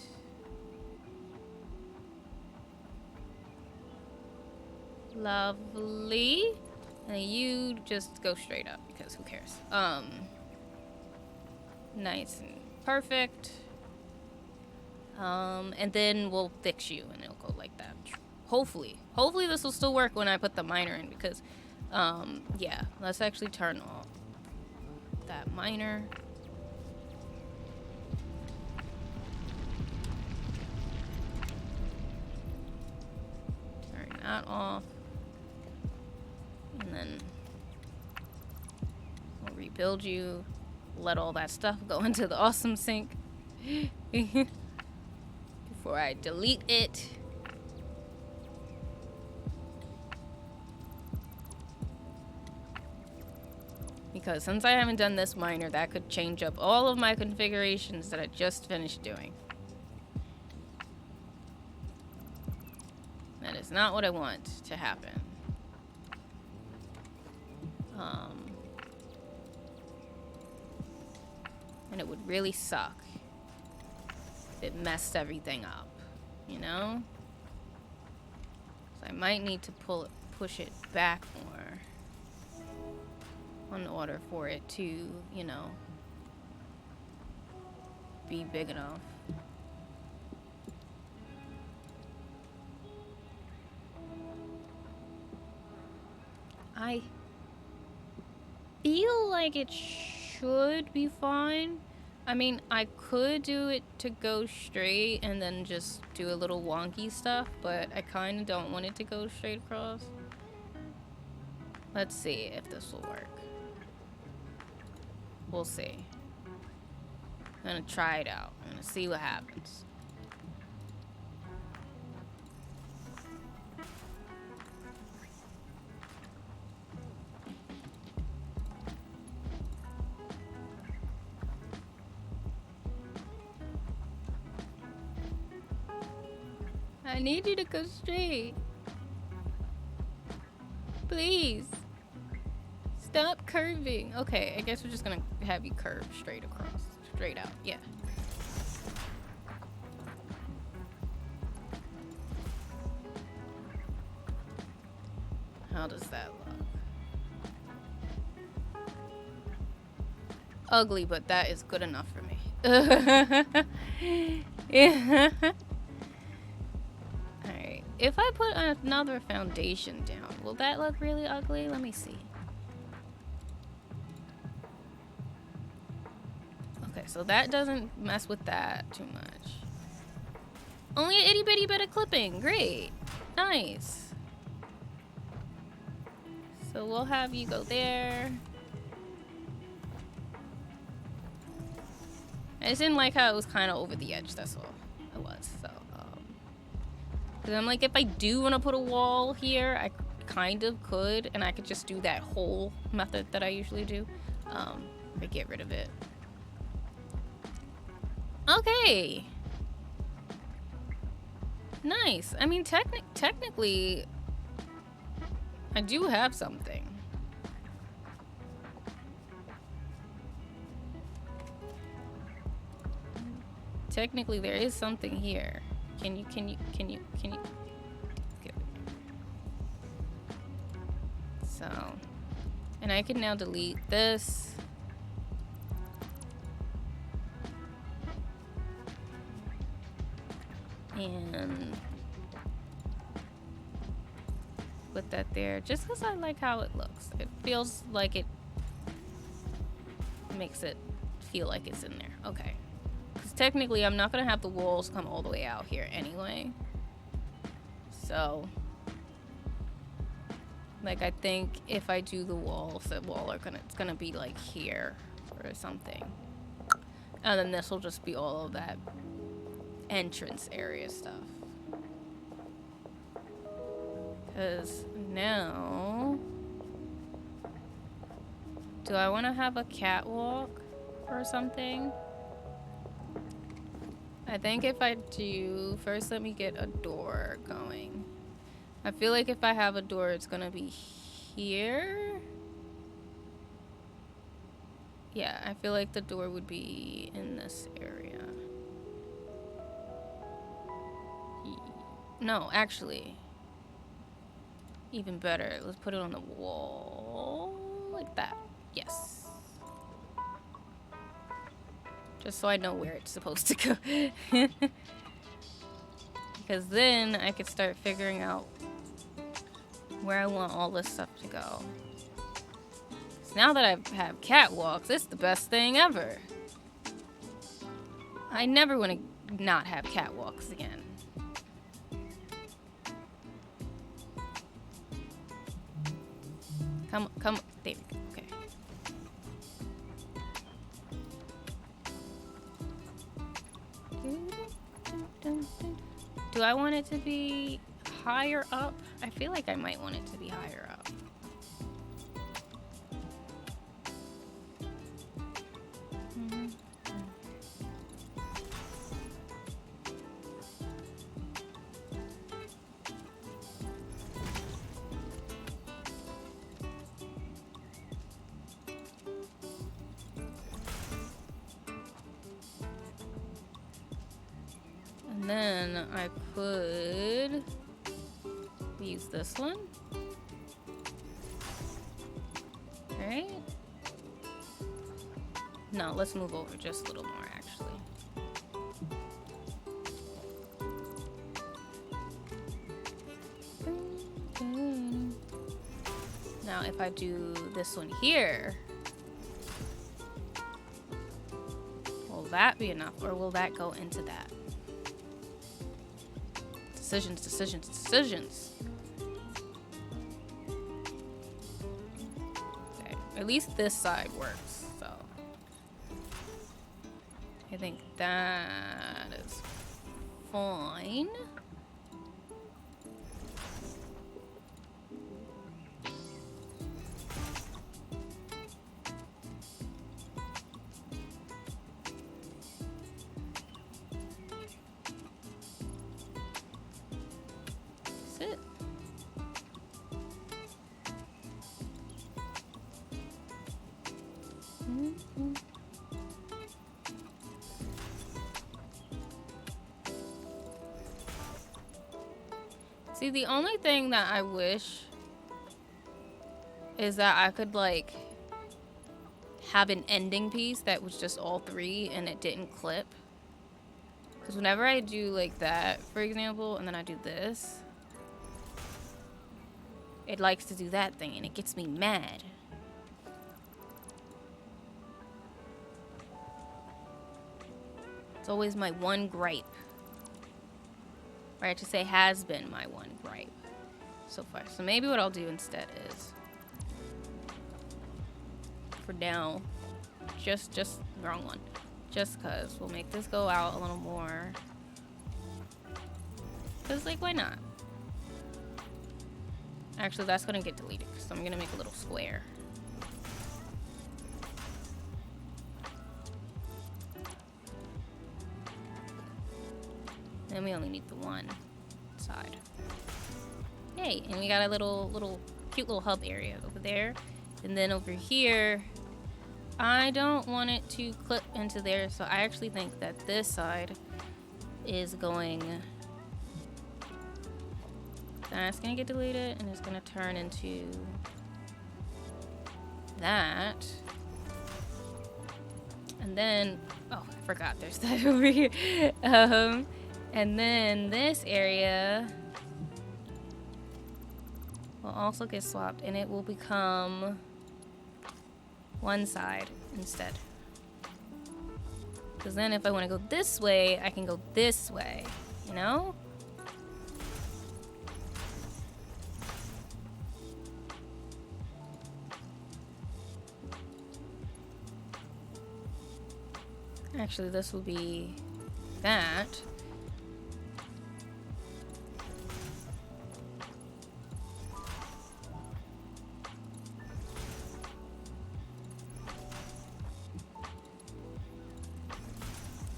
Lovely. And you just go straight up because who cares? Nice and perfect. And then we'll fix you and it'll go like that. Hopefully this will still work when I put the miner in because, yeah, let's actually turn off. that miner. Turn that off. And then we'll rebuild you. Let all that stuff go into the awesome sink. Before I delete it. Because since I haven't done this miner, that could change up all of my configurations that I just finished doing. That is not what I want to happen. And it would really suck if it messed everything up, you know? So I might need to push it back more in order for it to, you know, be big enough. I feel like it should be fine. I mean, I could do it to go straight and then just do a little wonky stuff, but I kind of don't want it to go straight across. Let's see if this will work. We'll see. I'm gonna try it out. I'm gonna see what happens. I need you to go straight. Please. Stop curving. Okay, I guess we're just gonna have you curve straight across. Straight out, yeah. How does that look? Ugly, but that is good enough for me. Yeah. Alright, if I put another foundation down, will that look really ugly? Let me see. Okay, so that doesn't mess with that too much. Only an itty bitty bit of clipping. Great. Nice. So we'll have you go there. I just didn't like how it was kind of over the edge, that's all it was. So, because I'm like, if I do want to put a wall here, I kind of could, and I could just do that whole method that I usually do. But get rid of it. Okay. Nice. I mean, technically, I do have something. Technically, there is something here. Can you? Okay. So, and I can now delete this. And put that there just because I like how it looks. It feels like it makes it feel like it's in there. Okay. Because technically I'm not going to have the walls come all the way out here anyway. So, like, I think if I do the walls, it's gonna be like here or something. And then this will just be all of that entrance area stuff. Because now, do I want to have a catwalk or something? I think if I do, first let me get a door going. I feel like if I have a door, it's gonna be here. Yeah, I feel like the door would be in this area. No, actually, even better. Let's put it on the wall like that. Yes. Just so I know where it's supposed to go. Because then I could start figuring out where I want all this stuff to go. So now that I have catwalks, it's the best thing ever. I never want to not have catwalks again. Come, there we go. Okay. Do I want it to be higher up? I feel like I might want it to be higher up. And then I could use this one. Right? No, let's move over just a little more actually. Now if I do this one here, will that be enough or will that go into that? Decisions, decisions, decisions. Okay, at least this side works, so. I think that is fine. It. See, the only thing that I wish is that I could like have an ending piece that was just all three and it didn't clip. Because whenever I do like that, for example, and then I do this, it likes to do that thing and it gets me mad. It's always my one gripe. Or I should say has been my one gripe so far. So maybe what I'll do instead is, for now, just wrong one. Just cause we'll make this go out a little more. Cause like, why not? Actually, that's gonna get deleted because I'm gonna make a little square. Then we only need the one side. Hey, and we got a little cute little hub area over there. And then over here, I don't want it to clip into there, so I actually think that this side is going... That's gonna get deleted, and it's gonna turn into that. And then, oh, I forgot there's that over here. And then this area will also get swapped, and it will become one side instead. Because then if I want to go this way, I can go this way, you know? Actually, this will be that.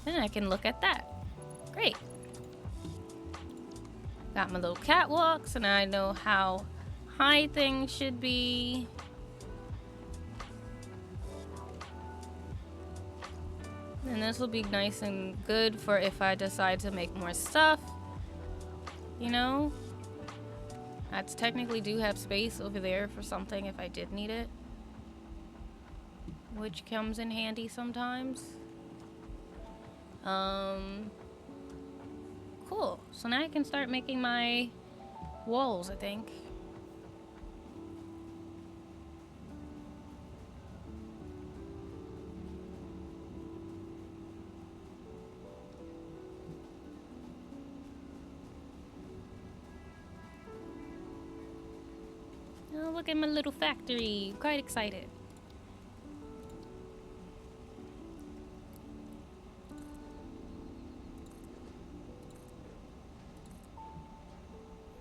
Then I can look at that. Great. Got my little catwalks, and I know how high things should be. And this will be nice and good for if I decide to make more stuff, you know? I technically do have space over there for something if I did need it, which comes in handy sometimes. Cool. So now I can start making my walls, I think. Oh, look at my little factory. Quite excited.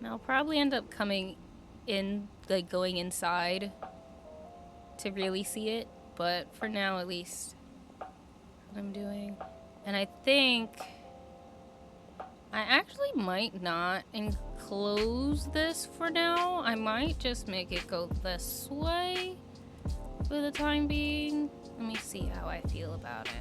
I'll probably end up coming in, like going inside to really see it. But for now, at least, what I'm doing. And I think I actually might not enclose this for now. I might just make it go this way for the time being. Let me see how I feel about it.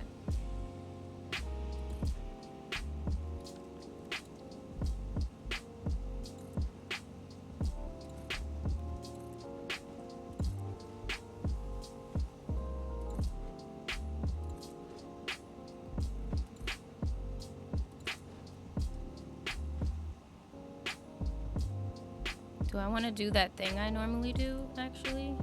Do I want to do that thing I normally do, actually?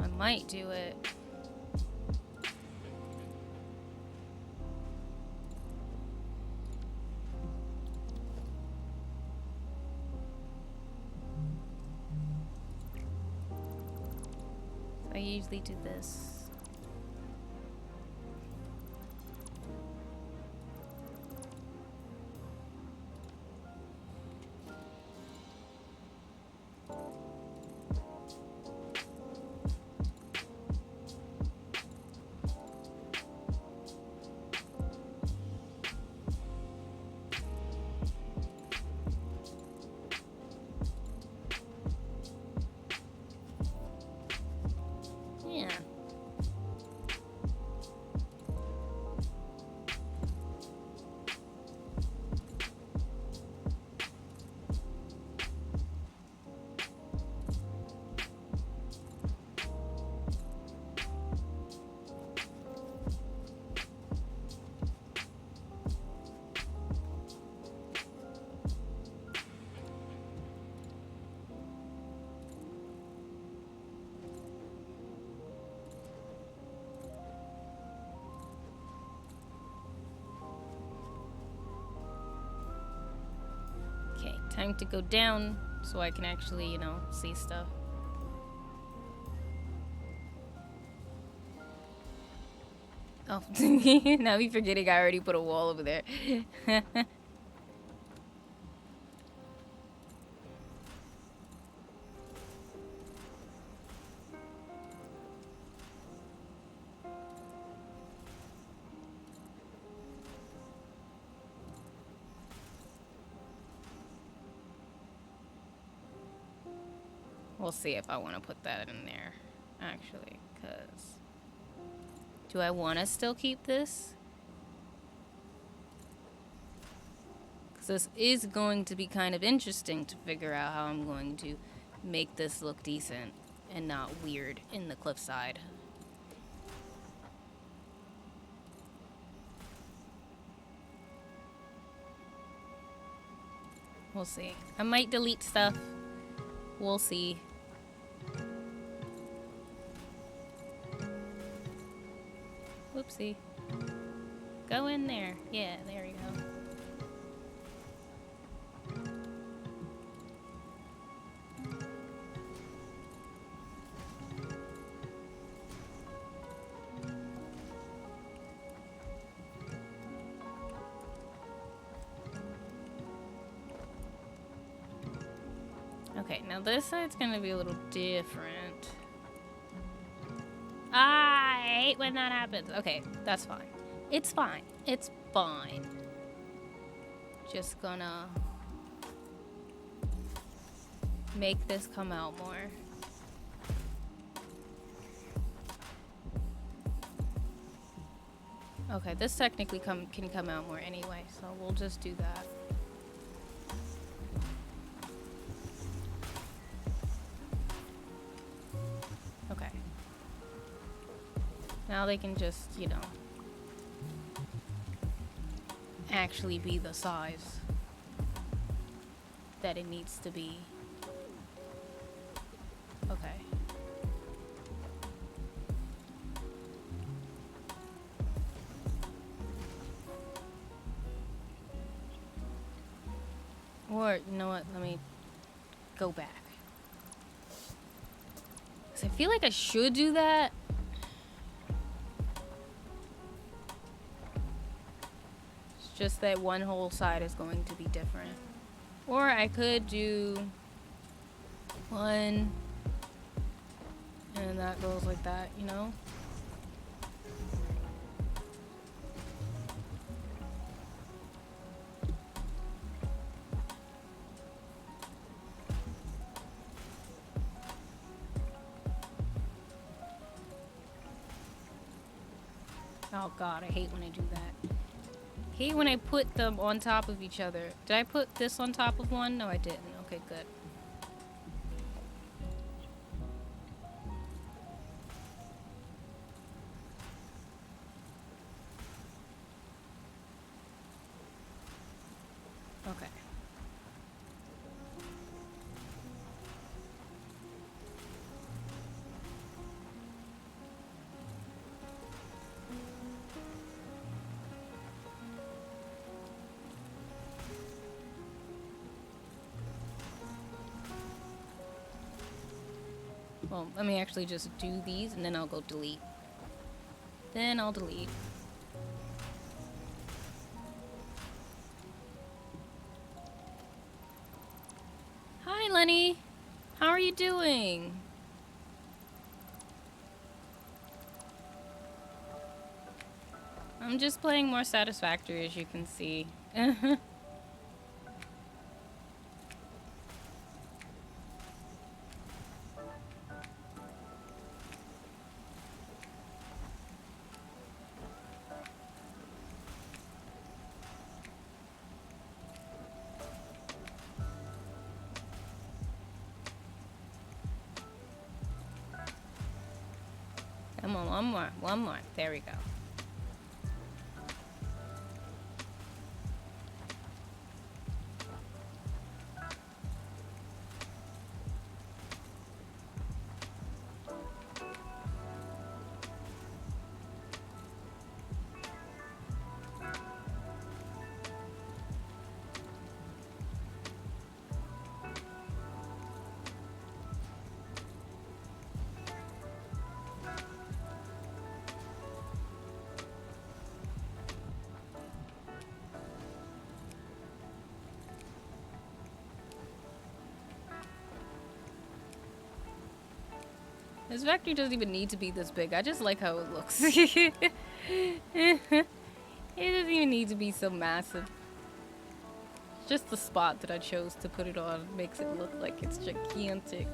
I might do it. I usually do this. Yeah. Okay, time to go down so I can actually, you know, see stuff. Oh, now we forgetting I already put a wall over there. We'll see if I want to put that in there, actually, because... Do I want to still keep this? Because this is going to be kind of interesting to figure out how I'm going to make this look decent and not weird in the cliffside. We'll see. I might delete stuff. We'll see. Whoopsie. Go in there. Yeah, there we go. Okay, now this side's gonna be a little different. I hate when that happens. Okay, that's fine. It's fine. It's fine. Just gonna make this come out more. Okay, this technically can come out more anyway, so we'll just do that. Okay. Now they can just, you know, actually be the size that it needs to be. Okay. Or, you know what? Let me go back. 'Cause I feel like I should do that. It's just that one whole side is going to be different. Or I could do one, and that goes like that, you know? Oh god, I hate when I do that. Hate when I put them on top of each other. Did I put this on top of one? No, I didn't. Okay, good. Okay. Well, let me actually just do these and then I'll go delete. Then I'll delete. Hi, Lenny. How are you doing? I'm just playing more Satisfactory, as you can see. Come on, one more. There we go. This factory doesn't even need to be this big. I just like how it looks. It doesn't even need to be so massive. Just the spot that I chose to put it on makes it look like it's gigantic.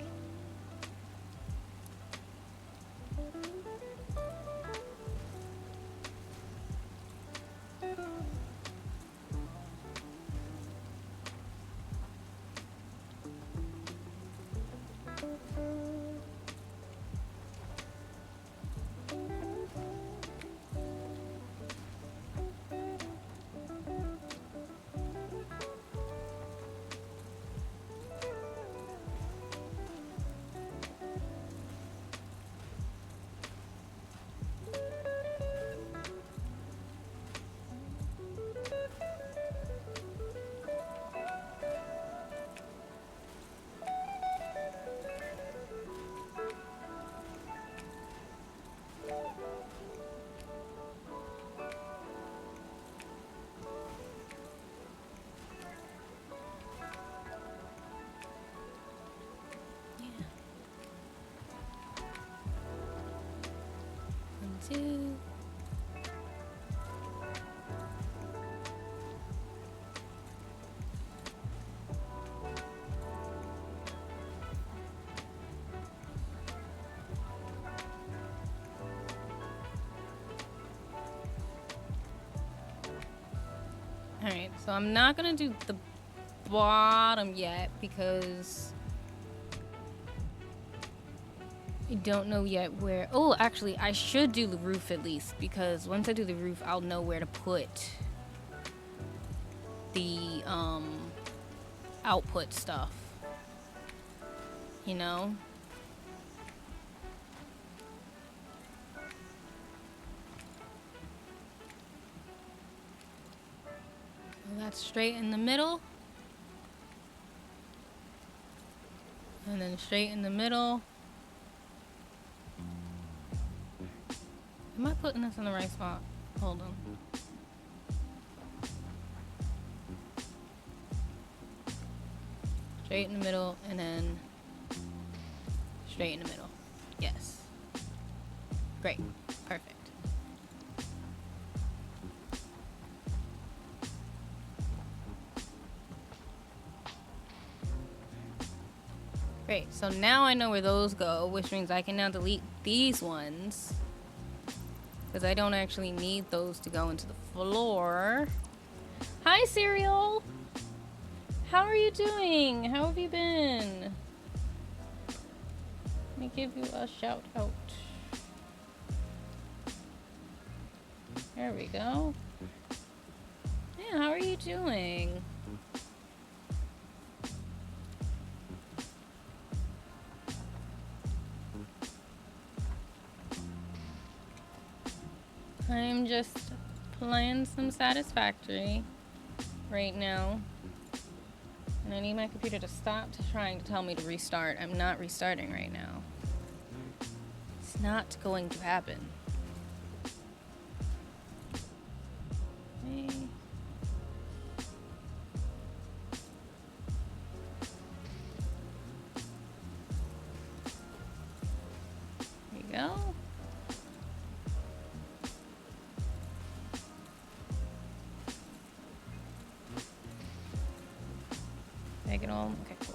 Two. Alright, so I'm not gonna do the bottom yet because I don't know yet where. Oh, actually, I should do the roof at least because once I do the roof, I'll know where to put the output stuff. You know? So that's straight in the middle. And then straight in the middle. Am I putting this in the right spot? Hold on. Straight in the middle, and then straight in the middle. Yes. Great. Perfect. Great. So now I know where those go, which means I can now delete these ones. Because I don't actually need those to go into the floor. Hi, Cereal! How are you doing? How have you been? Let me give you a shout out. There we go. Yeah, how are you doing? I'm just playing some Satisfactory right now. And I need my computer to stop trying to tell me to restart. I'm not restarting right now. It's not going to happen. Okay. There you go. Make it all. Okay, cool.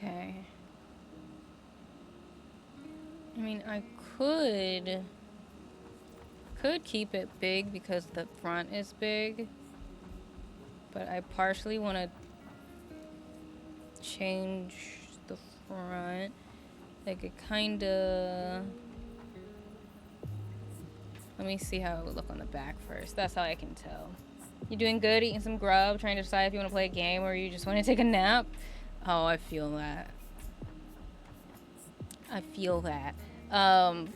Okay. I mean, I could keep it big because the front is big, but I partially want to change the front. Like it kind of. Let me see how it would look on the back first. That's how I can tell. You doing good? Eating some grub? Trying to decide if you want to play a game or you just want to take a nap? Oh, I feel that. I feel that. But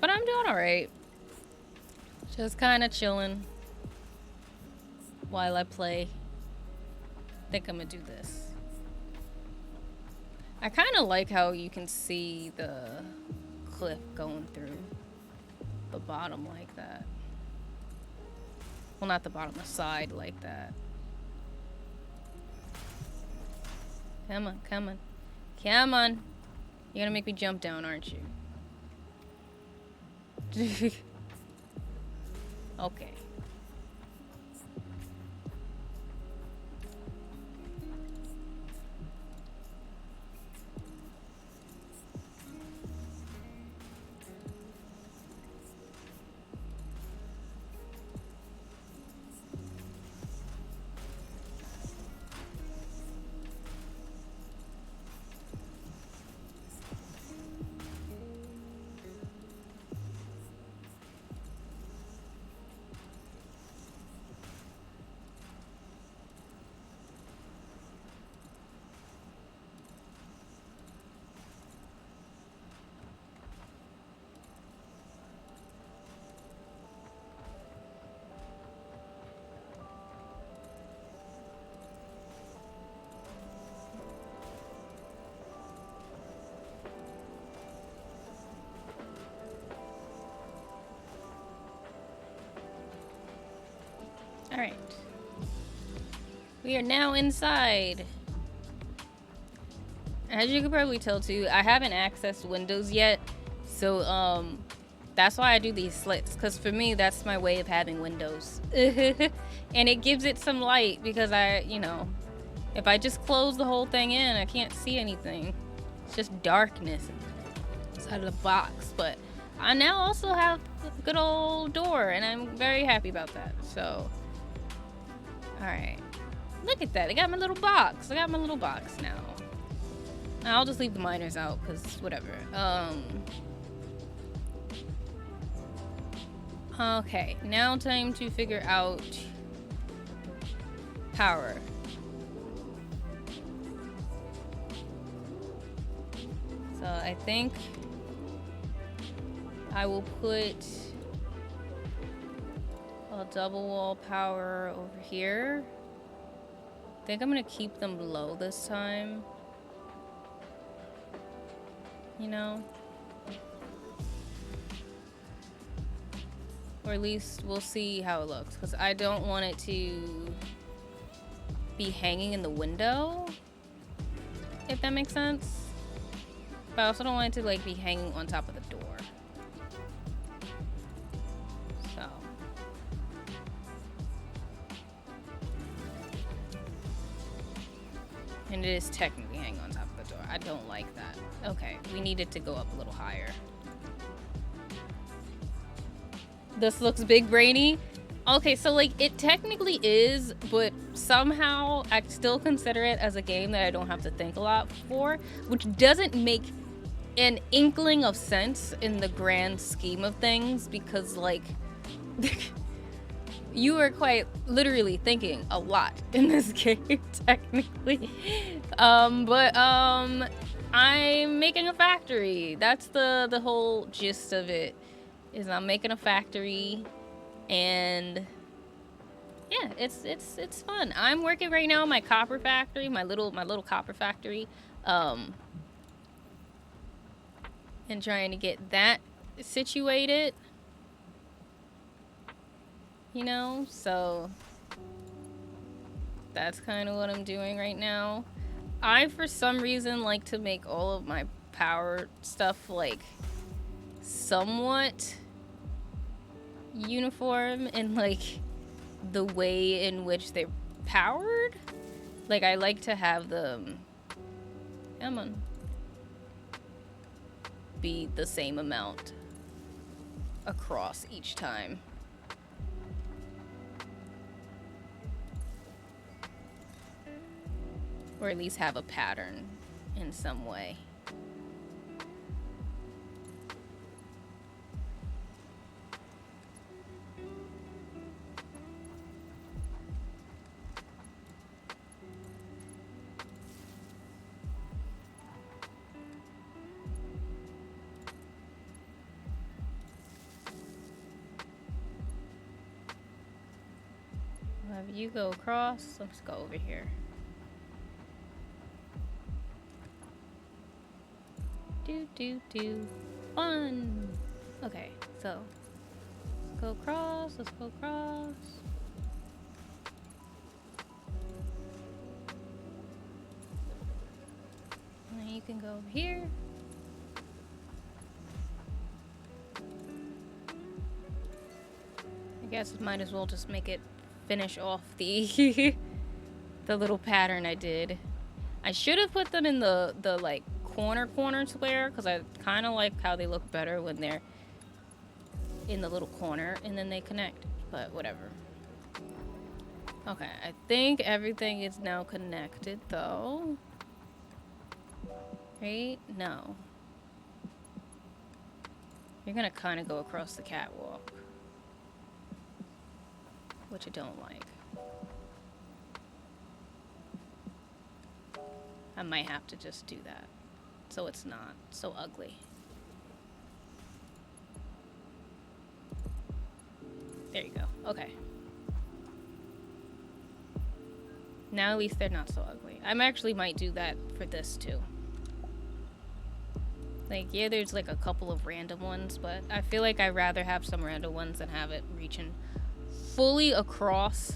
I'm doing alright. Just kind of chilling while I play. I think I'm gonna do this. I kind of like how you can see the cliff going through the bottom like that. Well, not the bottom, the side like that. Come on, come on. Come on. You're gonna make me jump down, aren't you? Okay. Alright. We are now inside. As you can probably tell too, I haven't accessed Windows yet. So, that's why I do these slits. Because for me, that's my way of having Windows. And it gives it some light because if I just close the whole thing in, I can't see anything. It's just darkness inside of the box. But I now also have a good old door, and I'm very happy about that. So, alright. Look at that. I got my little box. I got my little box now. I'll just leave the miners out, because whatever. Okay, now time to figure out power. So I think I will put a double wall power over here. I think I'm gonna keep them low this time. You know? Or at least we'll see how it looks, because I don't want it to be hanging in the window, if that makes sense. But I also don't want it to like be hanging on top of the door. So. And it is technically hanging on top of the door. I don't like that. Okay, we need it to go up a little higher. This looks big brainy. Okay, so like it technically is, but somehow I still consider it as a game that I don't have to think a lot for, which doesn't make an inkling of sense in the grand scheme of things, because like you are quite literally thinking a lot in this game technically. I'm making a factory. That's the whole gist of it. Is I'm making a factory, and yeah, it's fun. I'm working right now on my copper factory, my little copper factory, and trying to get that situated. You know, so that's kind of what I'm doing right now. I, for some reason, like to make all of my power stuff like somewhat uniform in like the way in which they're powered. Like I like to have them be the same amount across each time. Or at least have a pattern in some way. Have you go across. Let's go over here. Do. Fun. Okay, so let's go across. Let's go across. And then you can go over here. I guess might as well just make it finish off the the little pattern I did. I should have put them in the like corner square, because I kind of like how they look better when they're in the little corner and then they connect, but whatever. Okay, I think everything is now connected though. Right? No. You're gonna kind of go across the catwalk, which I don't like. I might have to just do that so it's not so ugly. There you go. Okay. Now at least they're not so ugly. I actually might do that for this too. Like, yeah, there's like a couple of random ones, but I feel like I'd rather have some random ones than have it reaching fully across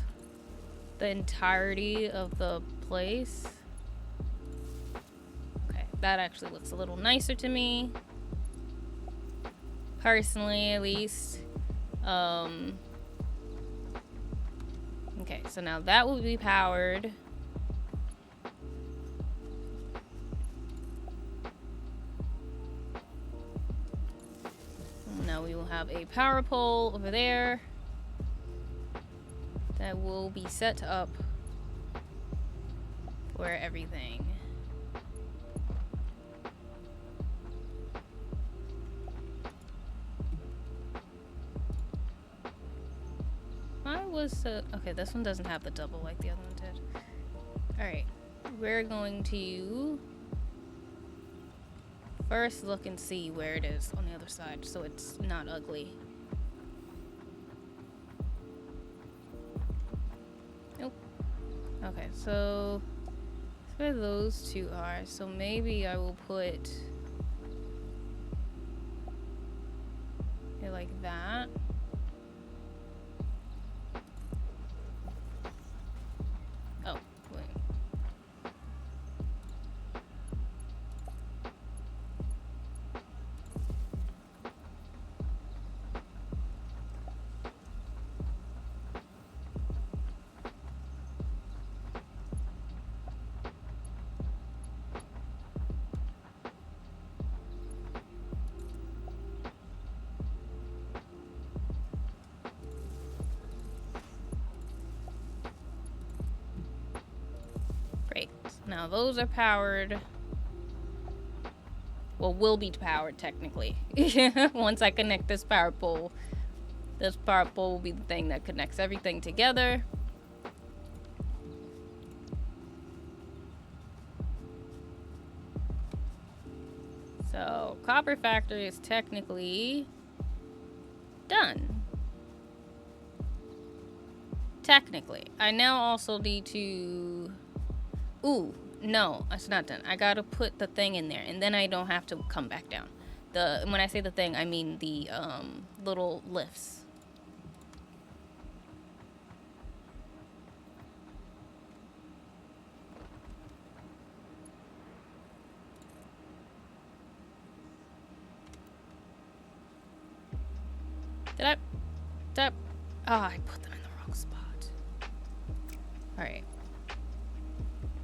the entirety of the place. Okay, that actually looks a little nicer to me. Personally, at least. Okay, so now that will be powered. Now we will have a power pole over there that will be set up for everything. was okay, this one doesn't have the double like the other one did. Alright, we're going to first look and see where it is on the other side so it's not ugly. Nope. Okay, so that's where those two are. So maybe I will put it like that. Oh, wait. Great. Now those are powered. Well, will be powered technically. Once I connect this power pole. This power pole will be the thing that connects everything together. So, Copper Factory is technically done. Technically. I now also need to... Ooh, no, it's not done. I gotta put the thing in there, and then I don't have to come back down. When I say the thing, I mean the little lifts. I put them in the wrong spot. Alright.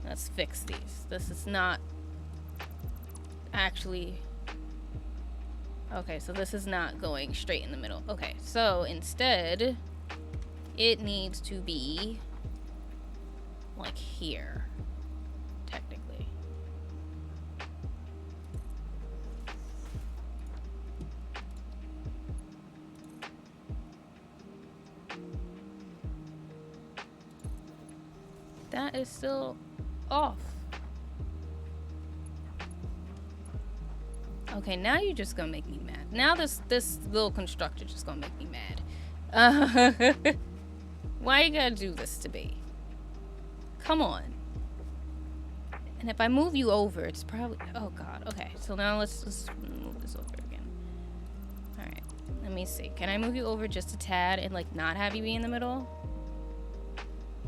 Let's fix these. This is not actually... Okay, so this is not going straight in the middle. Okay, so instead, it needs to be like here, technically. That is still off. Okay, now you're just gonna make me mad. Now this little constructor just gonna make me mad. Why you gotta do this to me? Come on. And if I move you over, it's probably... Oh, God. Okay, so now let's move this over again. Alright, let me see. Can I move you over just a tad and, like, not have you be in the middle?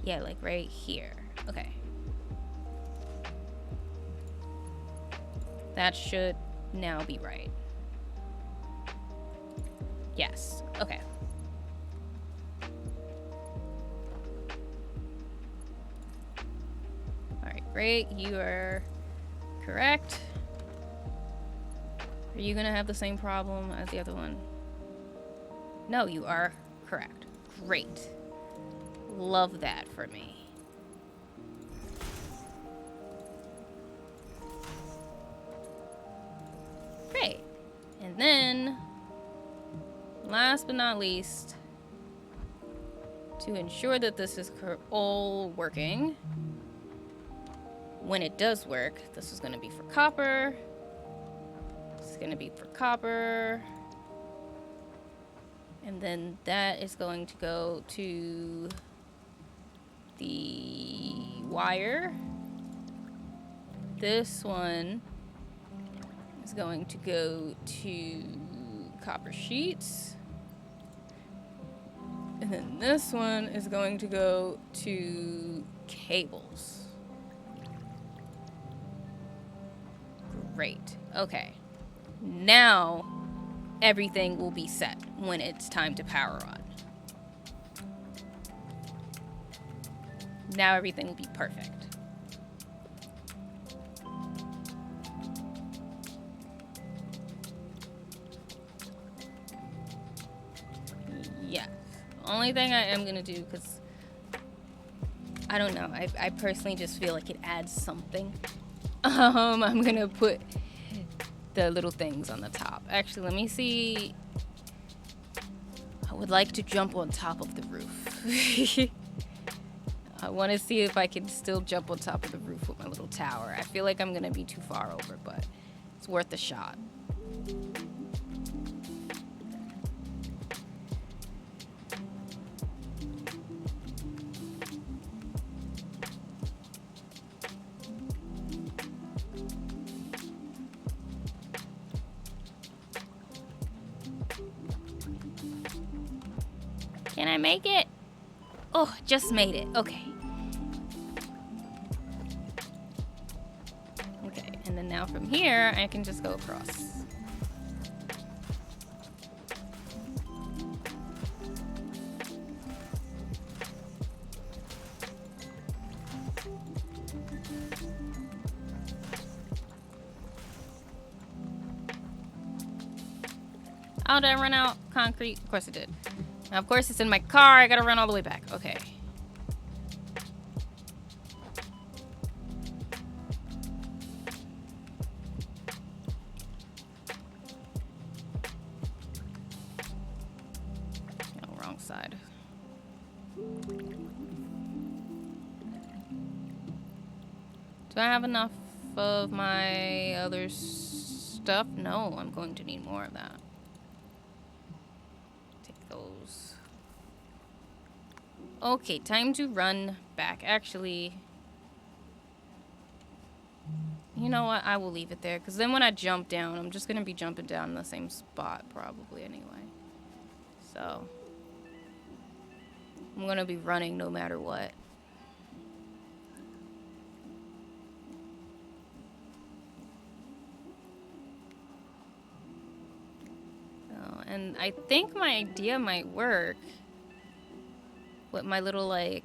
Yeah, like, right here. Okay. That should now be right. Yes. Okay. Alright, great. You are correct. Are you gonna have the same problem as the other one? No, you are correct. Great. Love that for me. Great. And then, last but not least, to ensure that this is all working, when it does work, this is going to be for copper. This is going to be for copper. And then that is going to go to the wire. This one is going to go to copper sheets. And then this one is going to go to cables. Great. Okay. Now everything will be set when it's time to power on. Now everything will be perfect. Yeah. Only thing I am gonna do, because I don't know, I personally just feel like it adds something. I'm gonna put the little things on the top. Actually, let me see would like to jump on top of the roof. I want to see if I can still jump on top of the roof with my little tower. I feel like I'm going to be too far over, but it's worth a shot. Can I make it? Oh, just made it. Okay. Okay, and then now from here, I can just go across. Oh, did I run out concrete? Of course I did. Now, of course, it's in my car. I gotta run all the way back. Okay. No, wrong side. Do I have enough of my other stuff? No, I'm going to need more of that. Take those. Okay, time to run back. Actually, you know what? I will leave it there, because then when I jump down, I'm just going to be jumping down in the same spot probably anyway. So, I'm going to be running no matter what. Oh, and I think my idea might work. With my little, like,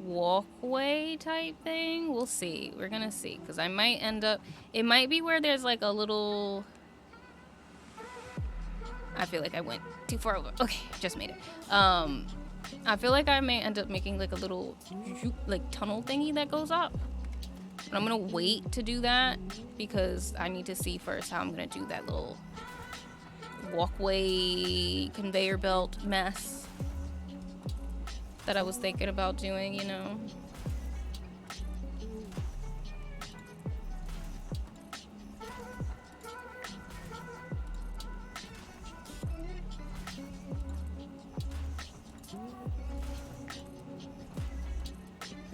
walkway type thing. We'll see. We're gonna see. Because I might end up... It might be where there's, like, a little... I feel like I went too far over. Okay, just made it. I feel like I may end up making, like, a little, like, tunnel thingy that goes up. But I'm gonna wait to do that. Because I need to see first how I'm gonna do that little walkway conveyor belt mess that I was thinking about doing, you know.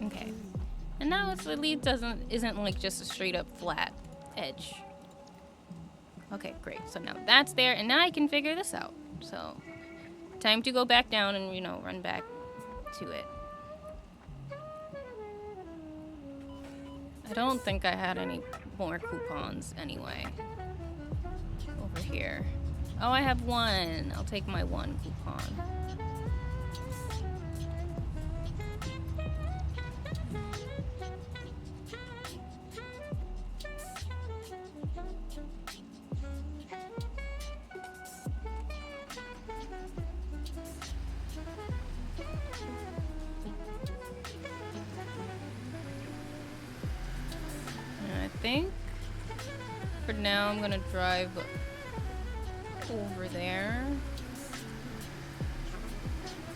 Okay. And now it's at least isn't like just a straight up flat edge. Okay, great. So now that's there, and now I can figure this out. So time to go back down and, you know, run back to it. I don't think I had any more coupons anyway. Over here. Oh, I have one. I'll take my one coupon. I think for now I'm gonna drive over there,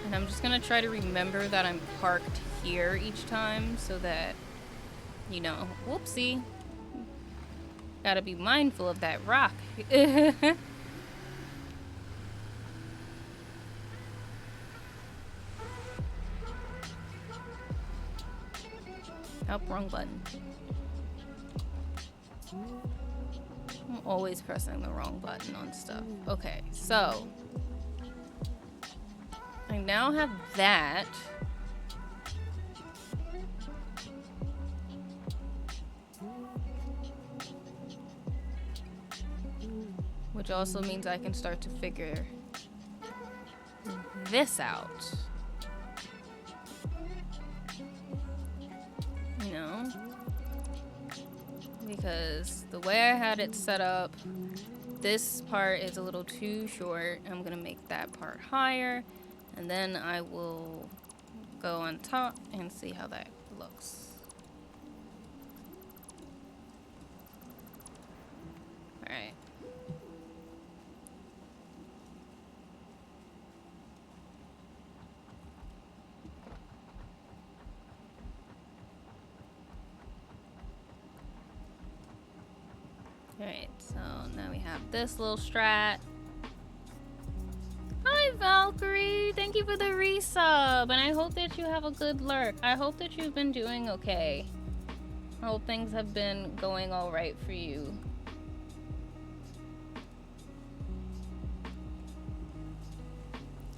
and I'm just gonna try to remember that I'm parked here each time so that, you know, whoopsie, gotta be mindful of that rock. Oh, wrong button. I'm always pressing the wrong button on stuff. Okay, so I now have that. Which also means I can start to figure this out. You know? Because the way I had it set up, this part is a little too short. I'm gonna make that part higher, and then I will go on top and see how that looks. Alright. Alright, so now we have this little strat. Hi, Valkyrie! Thank you for the resub, and I hope that you have a good lurk. I hope that you've been doing okay. I hope things have been going alright for you.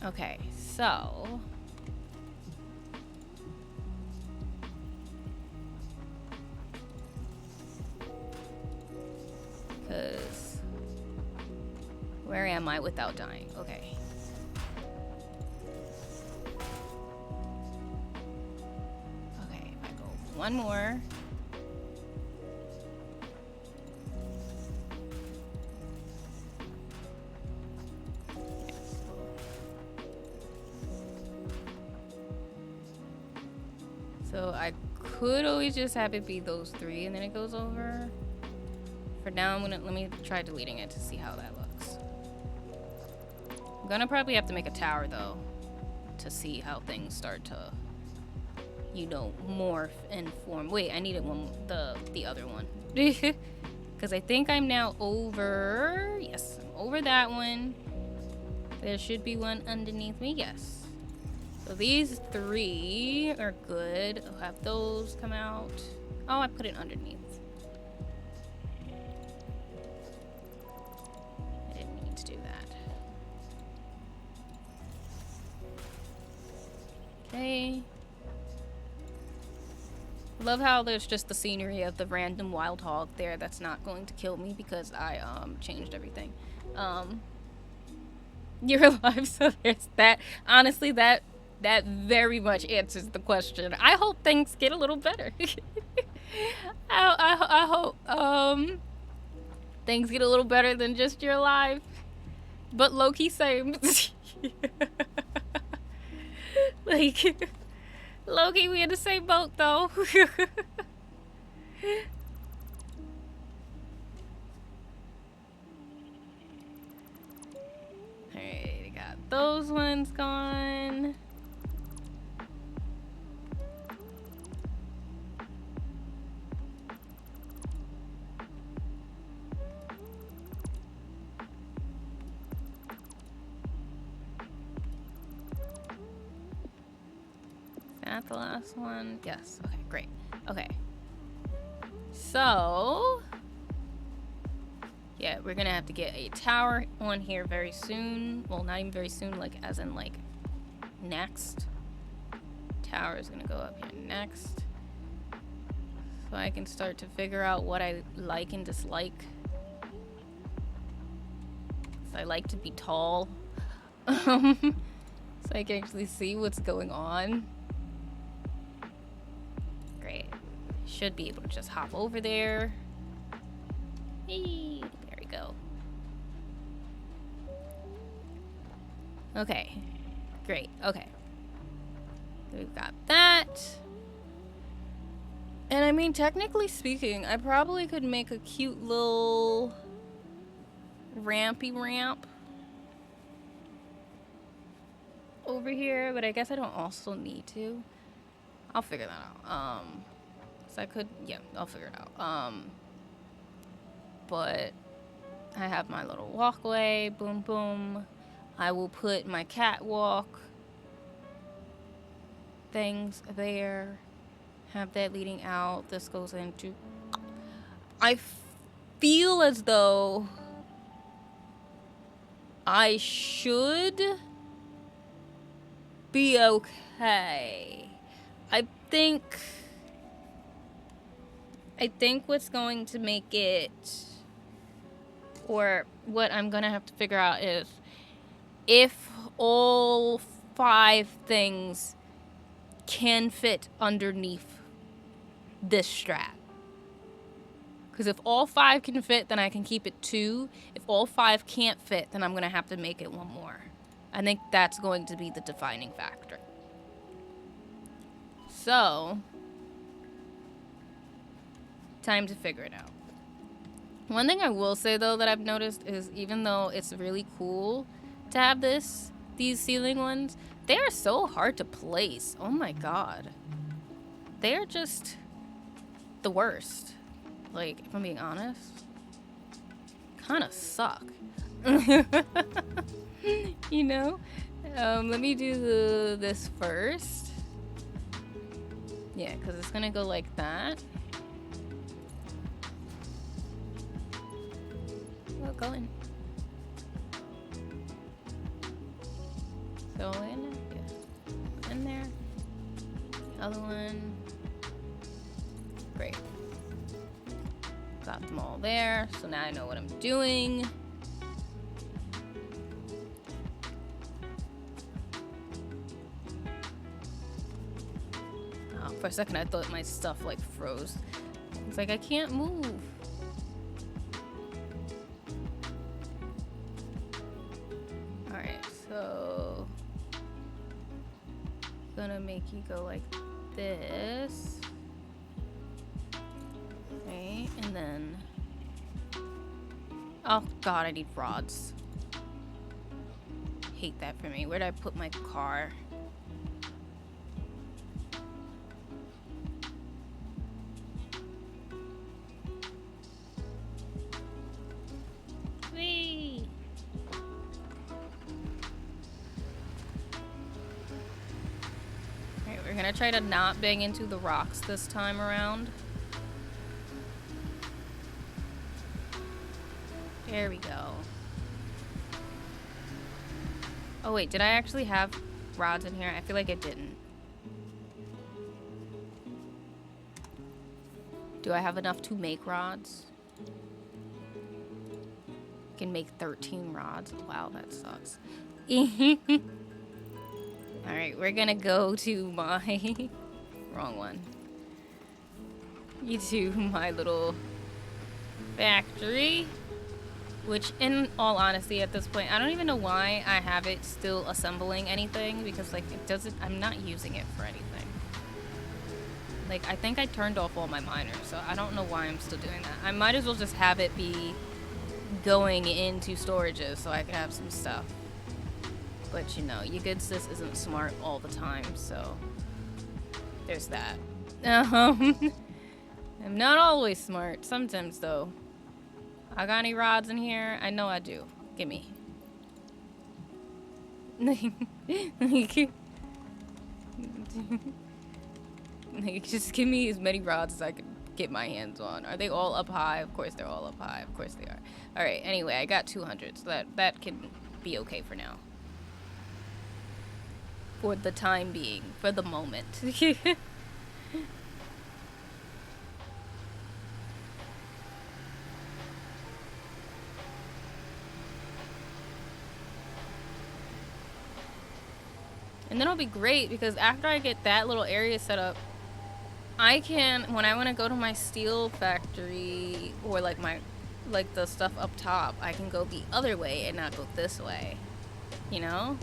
Okay, so... Because... Where am I without dying? Okay. Okay, I go one more. So I could always just have it be those three and then it goes over. For now, let me try deleting it to see how that looks. I'm gonna probably have to make a tower though to see how things start to, you know, morph and form. Wait, I needed the other one. Because I think I'm now over, yes, I'm over that one. There should be one underneath me, yes. So these three are good. I'll have those come out. Oh, I put it underneath. I didn't need to do that. Okay. Love how there's just the scenery of the random wild hog there that's not going to kill me because I changed everything. You're alive, so there's that. Honestly, that very much answers the question. I hope things get a little better. I hope things get a little better than just you're alive. But low-key same. Like, low-key we in the same boat though. Alright, we got those ones gone. Is that the last one? Yes. Okay, great. Okay. So, yeah, we're gonna have to get a tower on here very soon. Well, not even very soon, like as in like next. Tower is gonna go up here next. So I can start to figure out what I like and dislike. So I like to be tall. So I can actually see what's going on. Great. Should be able to just hop over there. Hey, there we go. Okay. Great. Okay. We've got that. And I mean, technically speaking, I probably could make a cute little rampy ramp over here, but I guess I don't also need to. I'll figure that out. So I could, yeah, I'll figure it out. But I have my little walkway, boom, boom. I will put my catwalk things there. Have that leading out. This goes into... I feel as though I should be okay. I think what's going to make it, or what I'm gonna have to figure out is if all 5 things can fit underneath this strat. Because if all 5 can fit, then I can keep it 2. If all 5 can't fit, then I'm gonna have to make it 1 more. I think that's going to be the defining factor. So, time to figure it out. One thing I will say though that I've noticed is even though it's really cool to have these ceiling ones, they are so hard to place. Oh my god. They are just the worst. Like, if I'm being honest. kind of suck. You know? Let me do this first. Yeah, because it's gonna go like that. Well, go in. Go in. Yeah. In there. The other one. Great. Got them all there. So now I know what I'm doing. Oh, for a second I thought my stuff like froze. It's like I can't move. Alright, so gonna make you go like this. Okay, and then oh god, I need rods. Hate that for me. Where did I put my car? Whee! Alright, we're gonna try to not bang into the rocks this time around. There we go. Oh wait, did I actually have rods in here? I feel like I didn't. Do I have enough to make rods? I can make 13 rods. Wow, that sucks. Alright, we're gonna go to my... wrong one. To my little factory. Which, in all honesty, at this point, I don't even know why I have it still assembling anything. Because, like, it doesn't... I'm not using it for anything. Like, I think I turned off all my miners. So I don't know why I'm still doing that. I might as well just have it be going into storages so I can have some stuff. But, you know, your good sis isn't smart all the time. So, there's that. I'm not always smart. Sometimes, though. I got any rods in here? I know I do. Gimme. Just give me as many rods as I can get my hands on. Are they all up high? Of course they're all up high. Of course they are. Alright, anyway, I got 200, so that can be okay for now. For the time being. For the moment. And then it'll be great because after I get that little area set up, I can, when I want to go to my steel factory or like the stuff up top, I can go the other way and not go this way, you know?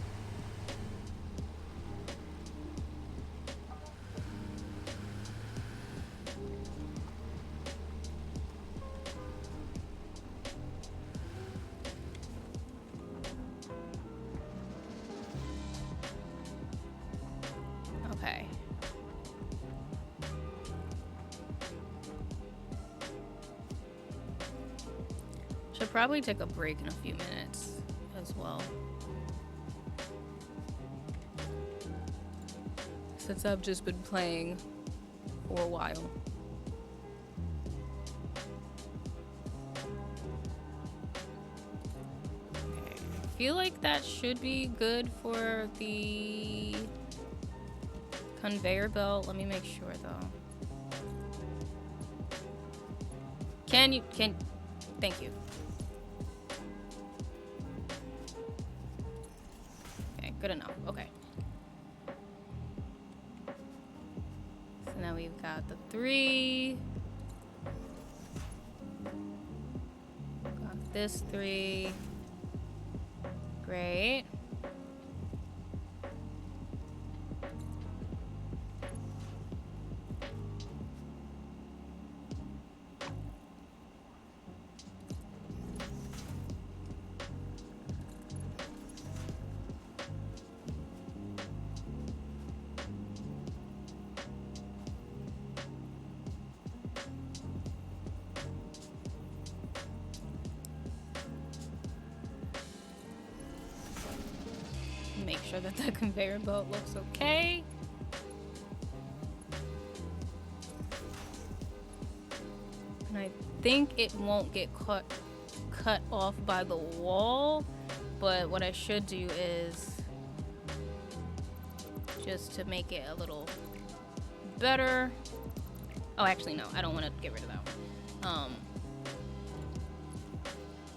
Okay. Should probably take a break in a few minutes as well. Since I've just been playing for a while. Okay. I feel like that should be good for the conveyor belt. Let me make sure though. Thank you. Okay, good enough. Okay. So now we've got the 3. Got this 3. Great. make sure that the conveyor belt looks okay. And I think it won't get cut off by the wall, but what I should do is just to make it a little better. Oh, actually, no, I don't want to get rid of that one.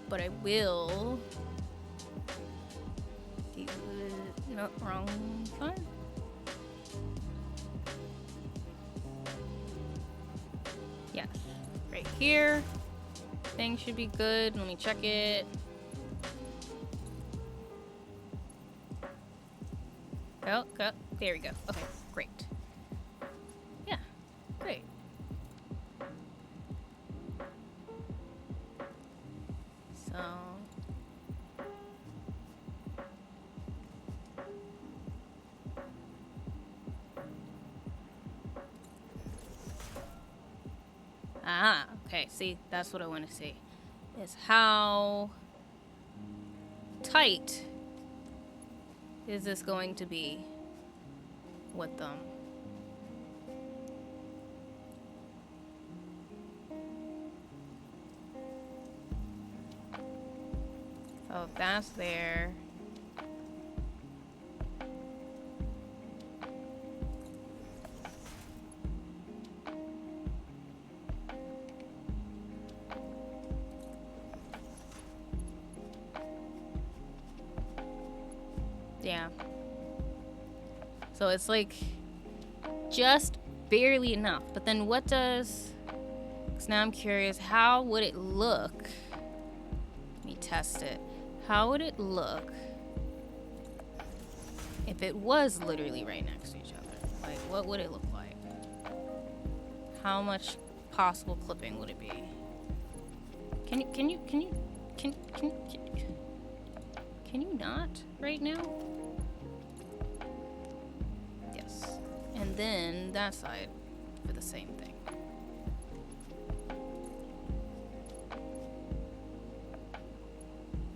But I will. No, wrong one. Yes, right here. Things should be good. Let me check it. Go. There we go. Okay, great. Yeah, great. So. Ah, okay, see, that's what I want to see. Is how tight is this going to be with them? So if that's there. Yeah. So it's like just barely enough. But then what does... Because now I'm curious, how would it look? Let me test it. How would it look if it was literally right next to each other? Like, what would it look like? How much possible clipping would it be? Can you not right now? Yes. And then that side for the same thing.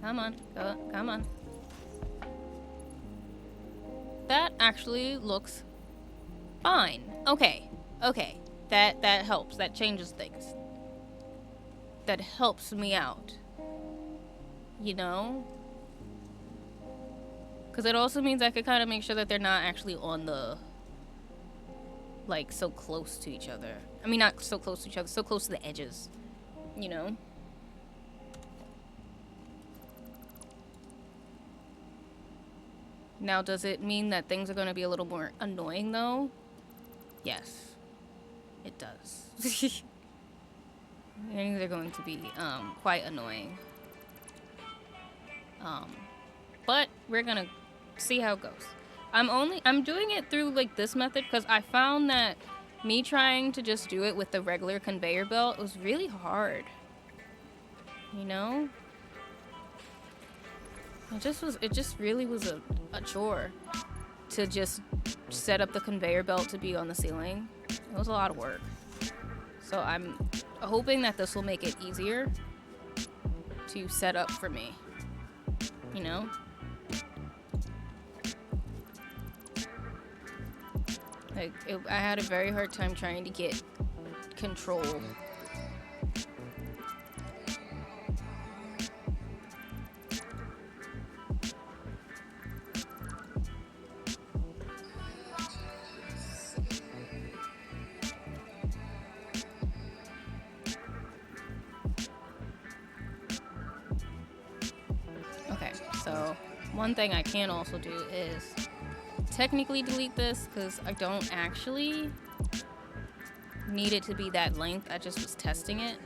Come on, come on. That actually looks fine. Okay. That helps. That changes things. That helps me out. You know? Because it also means I could kind of make sure that they're not actually on the... Like, so close to each other. I mean, not so close to each other, so close to the edges. You know? Now, does it mean that things are going to be a little more annoying, though? Yes. It does. Things are going to be, quite annoying. But we're gonna see how it goes. I'm doing it through, like, this method because I found that me trying to just do it with the regular conveyor belt was really hard. You know? It just really was a chore to just set up the conveyor belt to be on the ceiling. It was a lot of work. So I'm hoping that this will make it easier to set up for me. You know? Like, I had a very hard time trying to get control. Okay, so one thing I can also do is technically delete this because I don't actually need it to be that length. I just was testing it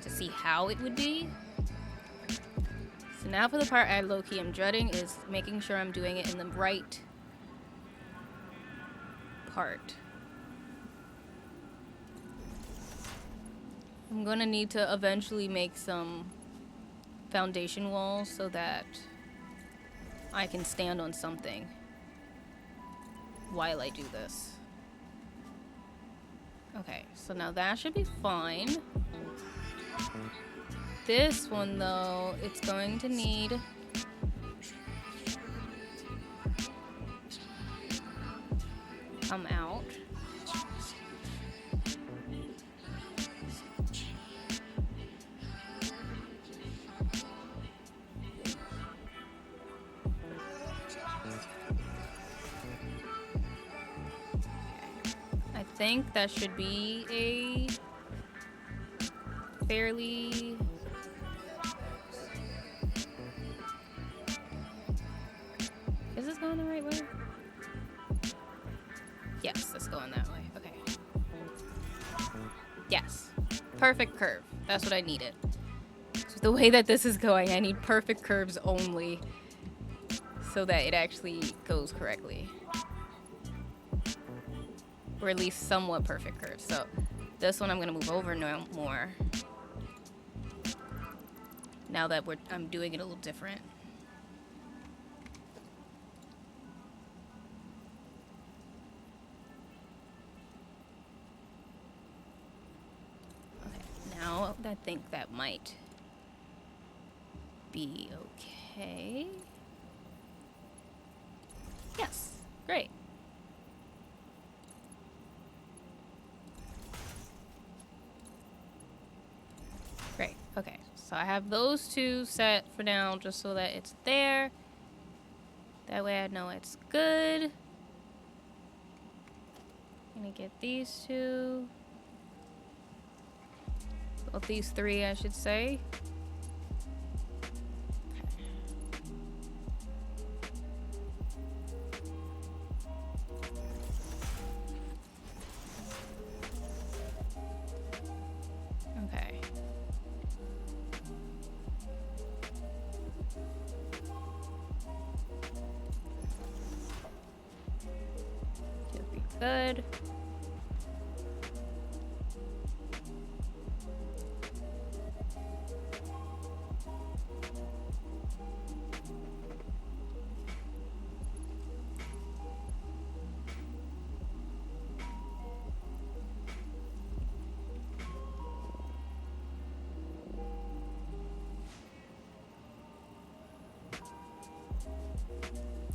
to see how it would be. So now for the part I low-key am dreading is making sure I'm doing it in the right part. I'm gonna need to eventually make some foundation walls so that I can stand on something while I do this. Okay, so now that should be fine. This one, though, it's going to need come out. I think that should be a fairly... Is this going the right way? Yes, it's going that way. Okay. Yes. Perfect curve. That's what I needed. So the way that this is going, I need perfect curves only so that it actually goes correctly. Or at least somewhat perfect curves. So this one I'm going to move over no more. Now that I'm doing it a little different. Okay, now I think that might be okay. Yes, great. Great, okay. So I have those two set for now just so that it's there. That way I know it's good. Gonna get these two. Well, these three, I should say. Okay. Should be good.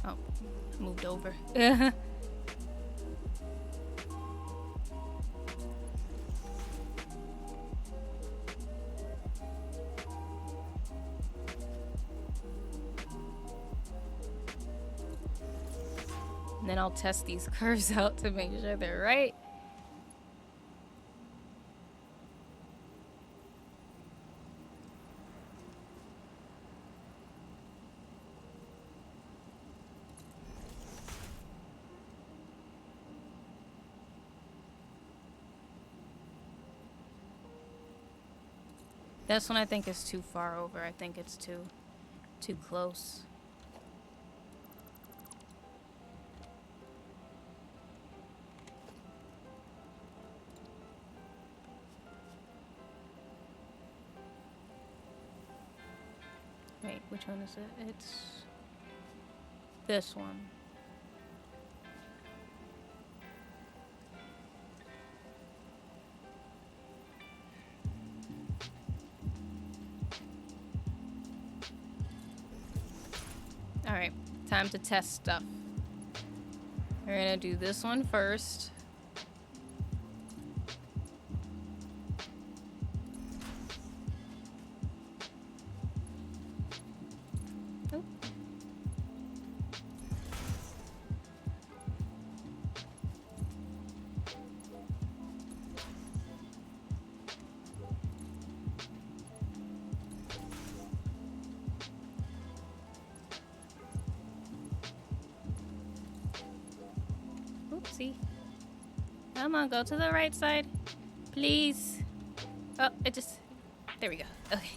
Oh, moved over. And then I'll test these curves out to make sure they're right. This one I think is too far over. I think it's too close. Wait, which one is it? It's this one. All right, time to test stuff. We're gonna do this one first. Oh. Oopsie. Come on, go to the right side. Please. Oh, it just... There we go. Okay.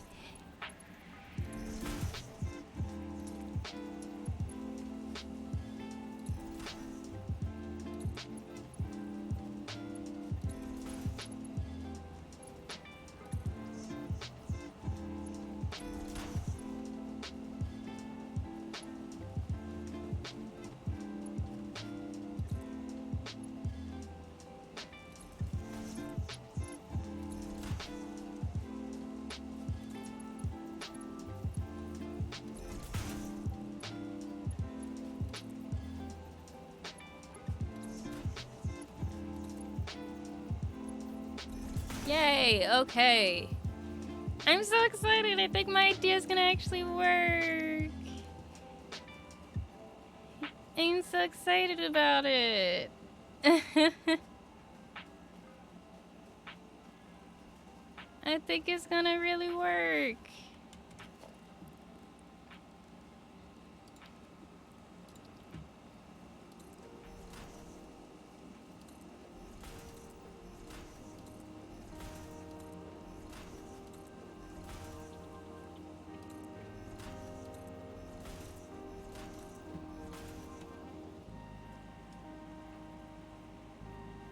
Yay, okay. I'm so excited. I think my idea is gonna actually work. I'm so excited about it. I think it's gonna really work.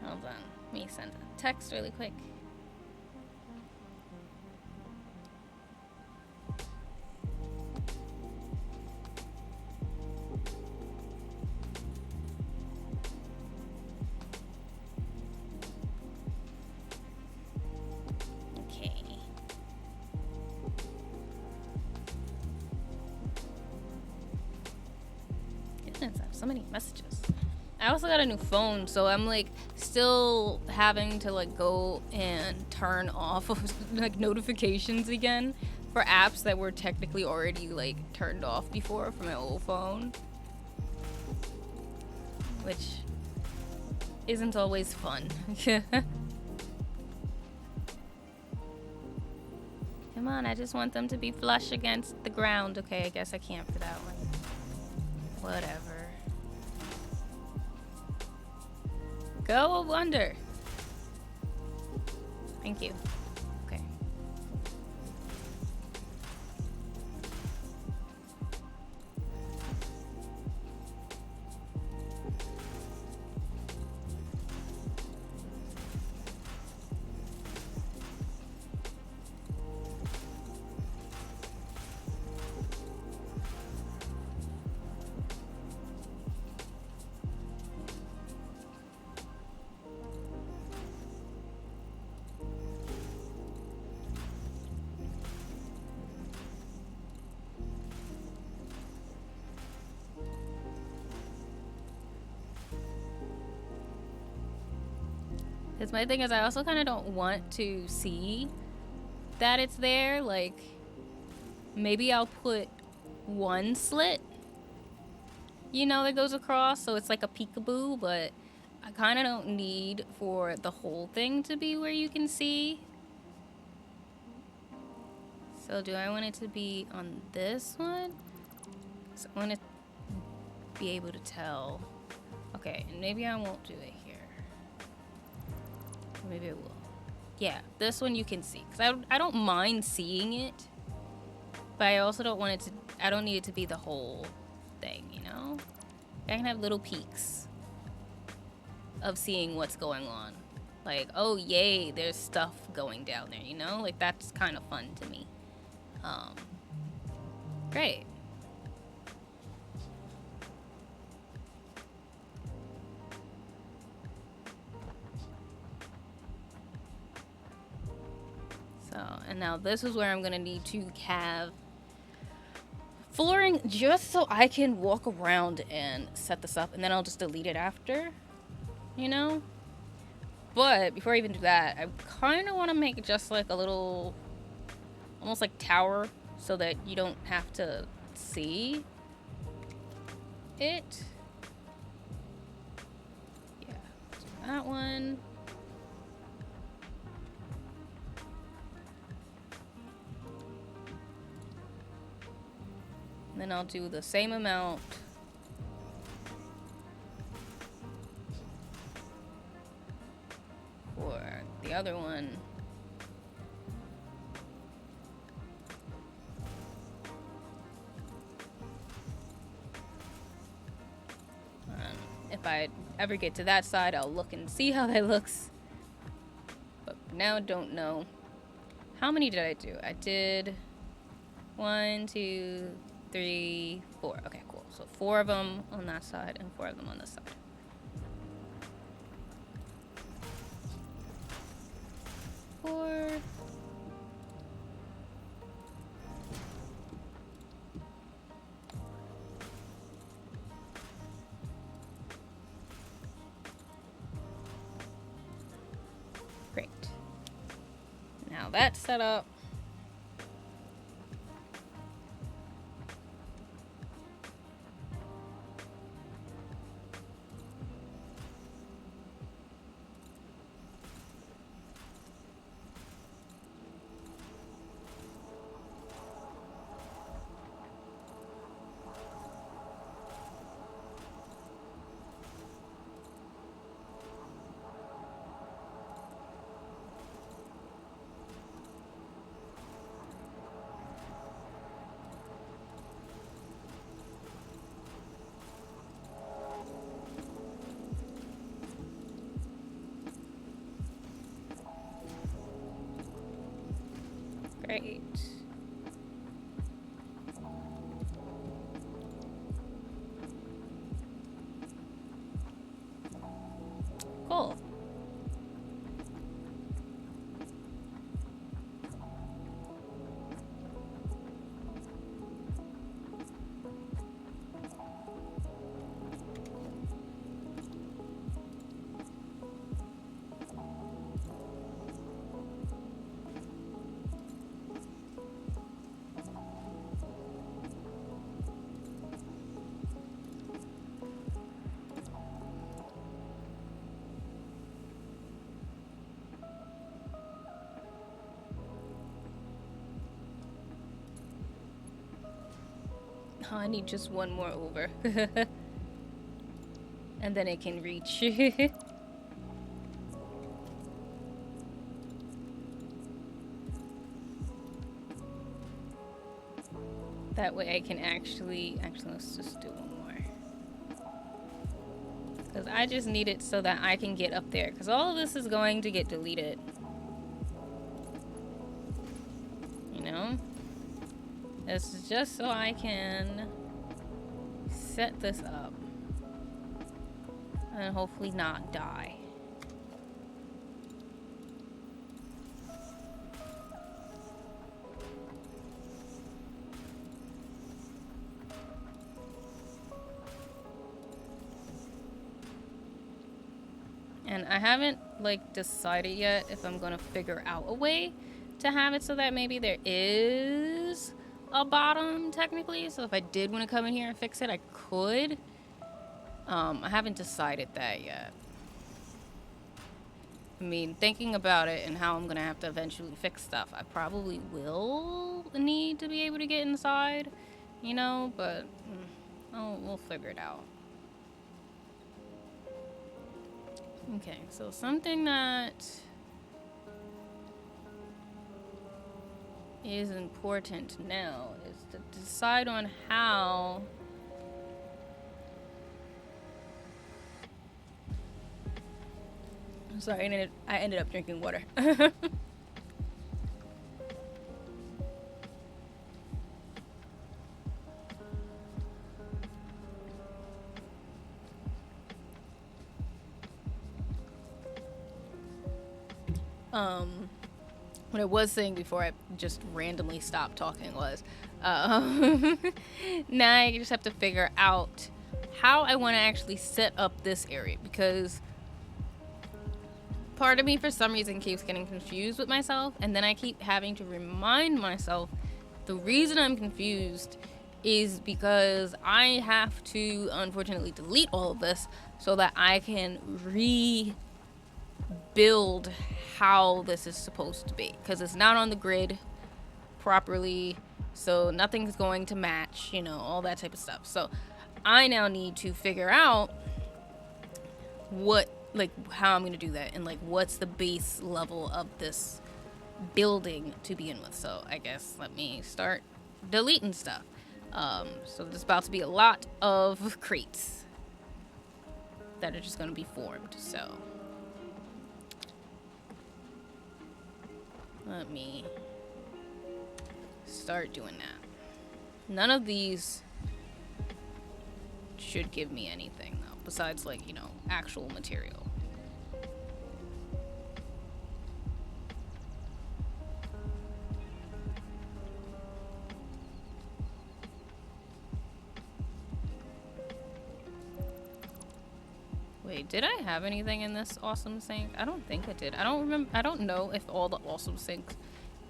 Hold on. Let me send a text really quick. Okay. Goodness, I have so many messages. I also got a new phone, so I'm like still having to like go and turn off like notifications again for apps that were technically already like turned off before from my old phone, which isn't always fun. Come on, I just want them to be flush against the ground. Okay, I guess I can't for that one. Whatever. Go wonder. Thank you. Okay. Because my thing is, I also kind of don't want to see that it's there. Like, maybe I'll put one slit, you know, that goes across, so it's like a peekaboo, but I kind of don't need for the whole thing to be where you can see. So do I want it to be on this one? So I want to be able to tell. Okay, and maybe I won't do it here. Maybe I will. Yeah, this one you can see. Because I don't mind seeing it. But I also don't want it to... I don't need it to be the whole thing, you know? I can have little peeks of seeing what's going on. Like, oh, yay, there's stuff going down there, you know? Like, that's kind of fun to me. Great. So, and now this is where I'm gonna need to have flooring just so I can walk around and set this up, and then I'll just delete it after, you know? But before I even do that, I kind of want to make just like a little, almost like tower, so that you don't have to see it. Yeah, so that one. And then I'll do the same amount for the other one. If I ever get to that side, I'll look and see how that looks. But now I don't know. How many did I do? I did 1, 2, 3, 4. Okay, cool. So 4 of them on that side and 4 of them on this side. Four. Great. that's set up. Great. Cool. Oh, I need just one more over. And then it can reach. That way I can actually, let's just do one more. Because I just need it so that I can get up there. Because all of this is going to get deleted. You know? This is just so I can set this up. And hopefully not die. And I haven't like decided yet if I'm gonna figure out a way to have it so that maybe there is a bottom technically. So if I did want to come in here and fix it, I could. I haven't decided that yet. I mean, thinking about it and how I'm gonna have to eventually fix stuff, I probably will need to be able to get inside, you know, but we'll figure it out. Okay, so something that is important now is to decide on how I'm sorry, I ended up drinking water. What I was saying before I just randomly stopped talking was, now I just have to figure out how I want to actually set up this area, because part of me for some reason keeps getting confused with myself, and then I keep having to remind myself the reason I'm confused is because I have to unfortunately delete all of this so that I can rebuild how this is supposed to be, because it's not on the grid properly, so nothing's going to match, you know, all that type of stuff. So I now need to figure out how I'm gonna do that, and like what's the base level of this building to begin with. So I guess let me start deleting stuff. So there's about to be a lot of crates that are just gonna be formed, so let me start doing that. None of these should give me anything though, besides like, you know, actual material. Wait, did I have anything in this awesome sink? I don't think I did. I don't know if all the awesome sinks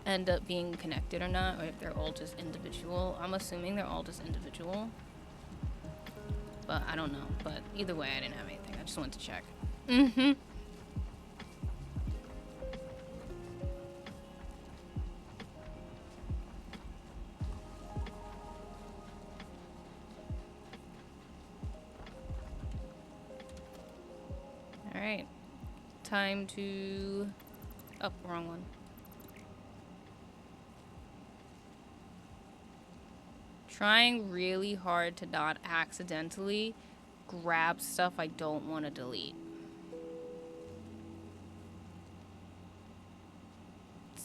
end up being connected or not, or if they're all just individual. I'm assuming they're all just individual, but I don't know. But either way, I didn't have anything. I just wanted to check. All right, time to. Oh, wrong one. Trying really hard to not accidentally grab stuff I don't want to delete.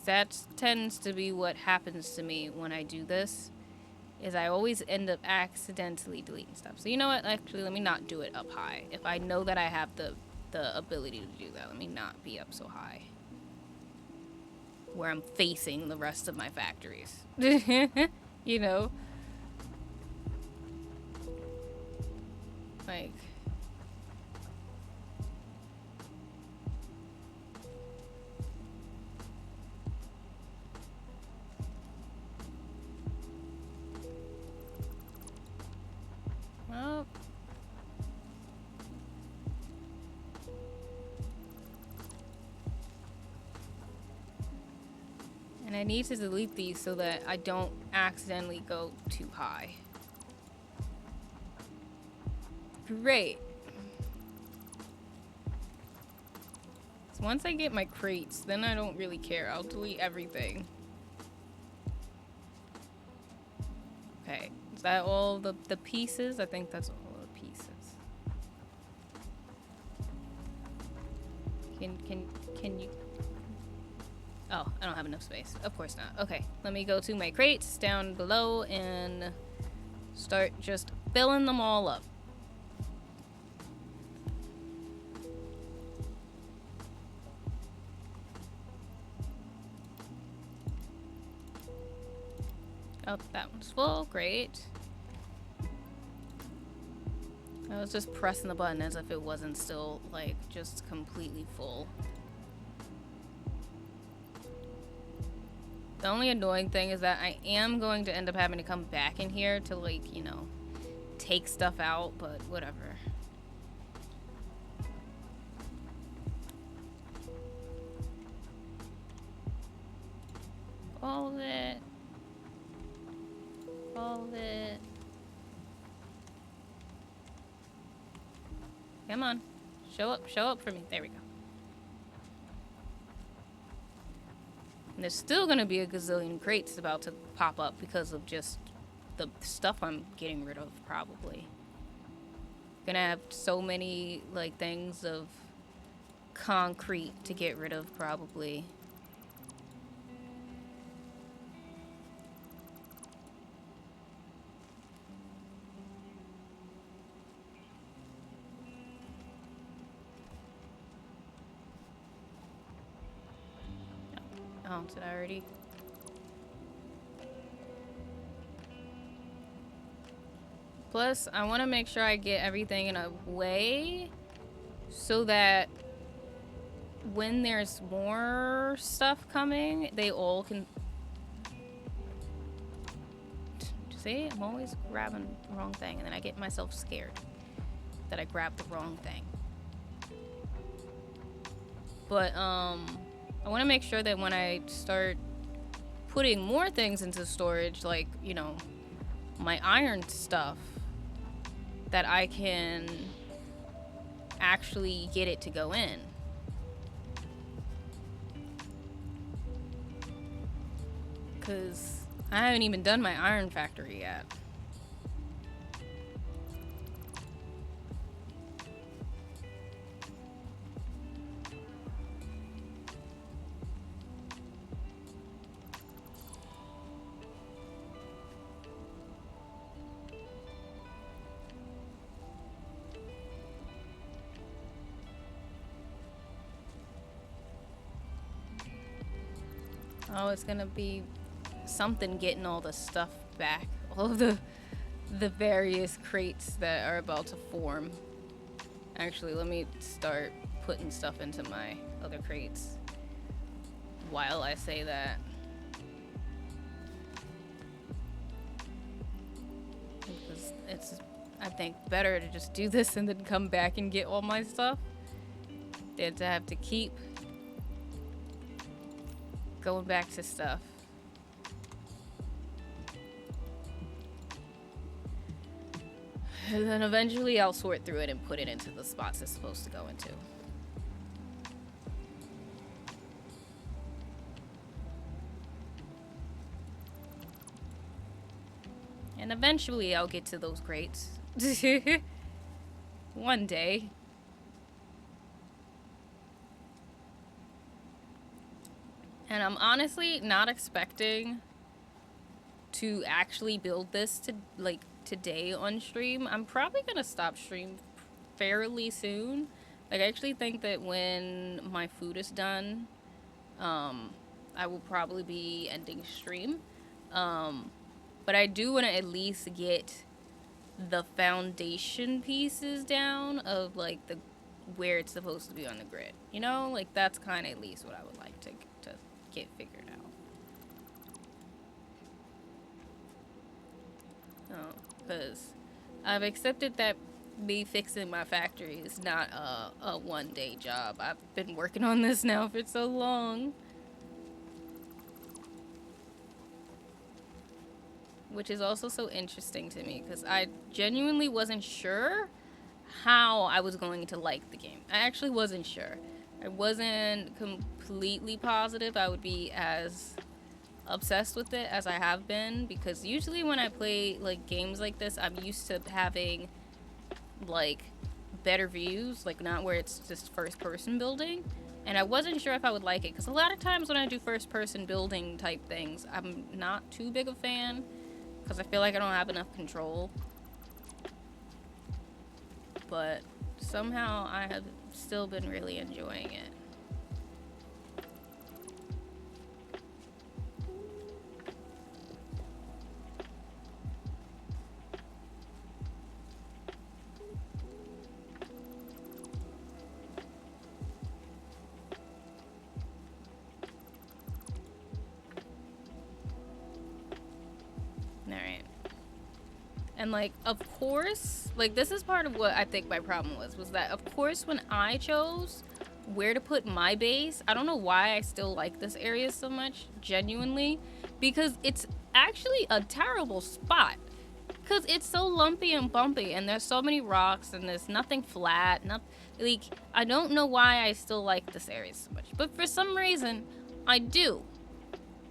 That tends to be what happens to me when I do this, is I always end up accidentally deleting stuff. So you know what? Actually, let me not do it up high. If I know that I have the ability to do that, let me not be up so high, where I'm facing the rest of my factories. You know? Like... Well... And I need to delete these so that I don't accidentally go too high. Great. So once I get my crates, then I don't really care. I'll delete everything. Okay. Is that all the pieces? I think that's all the pieces. Can you... Oh, I don't have enough space. Of course not. Okay, let me go to my crates down below and start just filling them all up. Oh, that one's full. Great. I was just pressing the button as if it wasn't still, like, just completely full. The only annoying thing is that I am going to end up having to come back in here to, like, you know, take stuff out, but whatever. All of it. All of it. Come on. Show up for me. There we go. And there's still gonna be a gazillion crates about to pop up because of just the stuff I'm getting rid of, probably. Gonna have so many, like, things of concrete to get rid of, probably. Oh, did I already? Plus, I want to make sure I get everything in a way so that when there's more stuff coming, they all can... See, I'm always grabbing the wrong thing, and then I get myself scared that I grabbed the wrong thing. But, I want to make sure that when I start putting more things into storage, like, you know, my iron stuff, that I can actually get it to go in. Because I haven't even done my iron factory yet. Oh, it's gonna be something getting all the stuff back. All of the various crates that are about to form. Actually, let me start putting stuff into my other crates while I say that. it's, I think, better to just do this and then come back and get all my stuff than to have to keep going back to stuff. And then eventually I'll sort through it and put it into the spots it's supposed to go into. And eventually I'll get to those crates. One day. And I'm honestly not expecting to actually build this to like today on stream. I'm probably gonna stop stream fairly soon. Like I actually think that when my food is done, I will probably be ending stream. But I do want to at least get the foundation pieces down of like the where it's supposed to be on the grid. You know, like that's kind of at least what I would like to get figured out. Because I've accepted that me fixing my factory is not a one-day job. I've been working on this now for so long. Which is also so interesting to me because I genuinely wasn't sure how I was going to like the game. I actually wasn't sure. I wasn't completely positive I would be as obsessed with it as I have been, because usually when I play like games like this, I'm used to having like better views, like not where it's just first person building. And I wasn't sure if I would like it because a lot of times when I do first person building type things, I'm not too big a fan because I feel like I don't have enough control. But somehow I have still been really enjoying it. Alright. And like, of course, like this is part of what I think my problem was that of course when I chose where to put my base, I don't know why I still like this area so much, genuinely, because it's actually a terrible spot. Because it's so lumpy and bumpy and there's so many rocks and there's nothing flat. Like, I don't know why I still like this area so much, but for some reason, I do.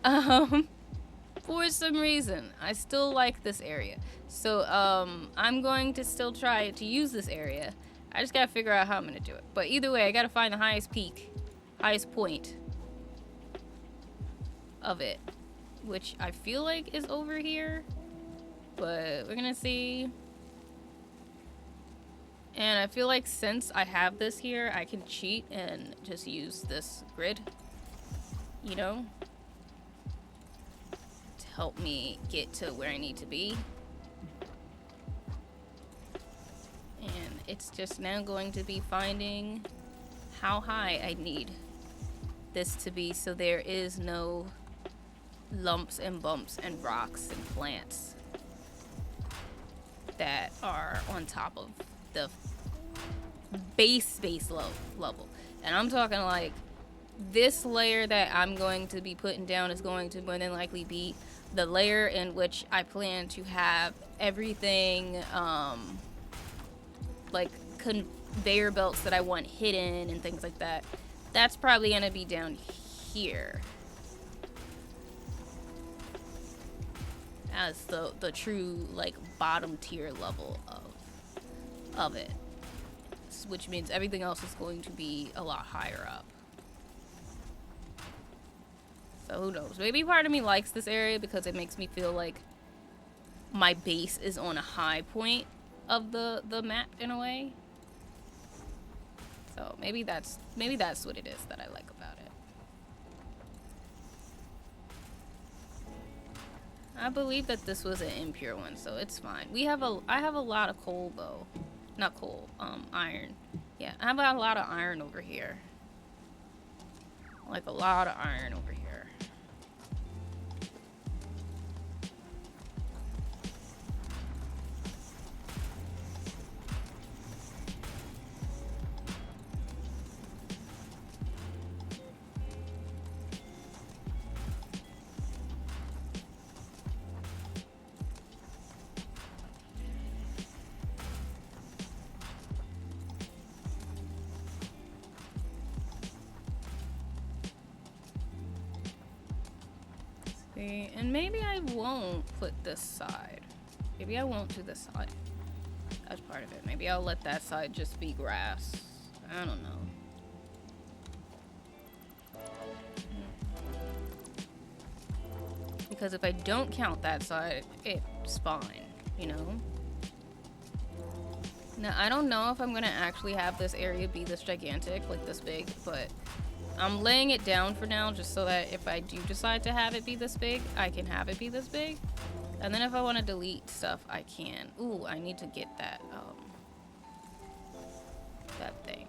For some reason, I still like this area. So, I'm going to still try to use this area. I just gotta figure out how I'm gonna do it. But either way, I gotta find the highest peak, highest point of it, which I feel like is over here. But we're gonna see. And I feel like since I have this here, I can cheat and just use this grid, you know, to help me get to where I need to be. And it's just now going to be finding how high I need this to be so there is no lumps and bumps and rocks and plants that are on top of the base level. And I'm talking like this layer that I'm going to be putting down is going to more than likely be the layer in which I plan to have everything like conveyor belts that I want hidden and things like that. That's probably gonna be down here as the true like bottom tier level of it, which means everything else is going to be a lot higher up. So who knows, maybe part of me likes this area because it makes me feel like my base is on a high point of the map in a way. So maybe that's what it is that I like about it. I believe that this was an impure one, so it's fine. I have a lot of coal though. Not coal, iron. Yeah, I have a lot of iron over here. Like a lot of iron over here. See, and maybe I won't put this side. Maybe I won't do this side. That's part of it. Maybe I'll let that side just be grass. I don't know. Because if I don't count that side, it's fine, you know? Now, I don't know if I'm gonna actually have this area be this gigantic, like this big, but I'm laying it down for now just so that if I do decide to have it be this big, I can have it be this big. And then if I want to delete stuff, I can. Ooh, I need to get that, that thing.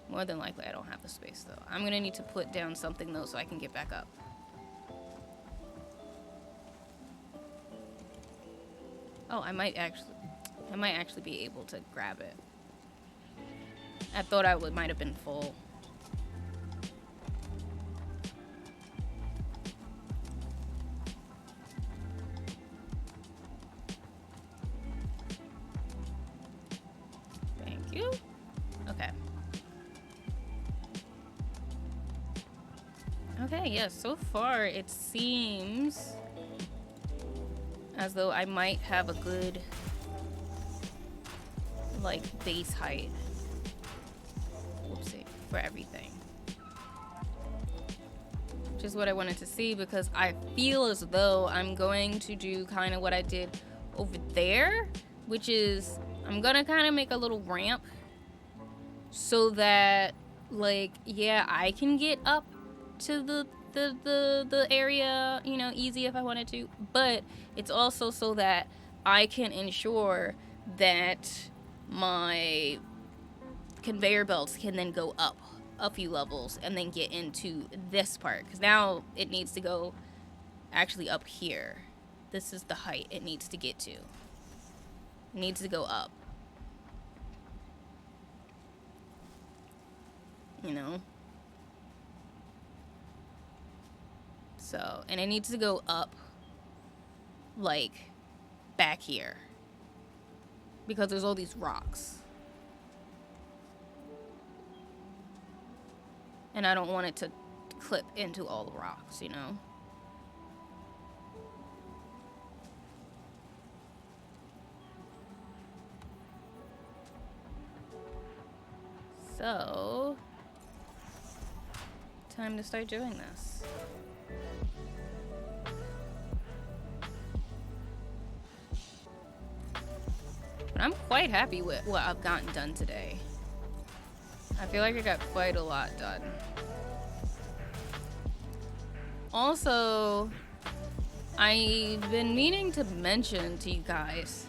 More than likely, I don't have the space, though. I'm gonna need to put down something, though, so I can get back up. Oh, I might actually be able to grab it. I thought I might have been full. Thank you. Okay. Okay, yeah, so far it seems as though I might have a good, like, base height. Whoopsie, for everything. Which is what I wanted to see, because I feel as though I'm going to do kind of what I did over there, which is I'm gonna kind of make a little ramp so that, like, yeah, I can get up to the area, you know, easy if I wanted to, but it's also so that I can ensure that my conveyor belts can then go up a few levels and then get into this part, because now it needs to go actually up here. This is the height it needs to get to. It needs to go up, you know. So, and it needs to go up, like, back here. Because there's all these rocks. And I don't want it to clip into all the rocks, you know? So, time to start doing this. But I'm quite happy with what I've gotten done today. I feel like I got quite a lot done. Also, I've been meaning to mention to you guys,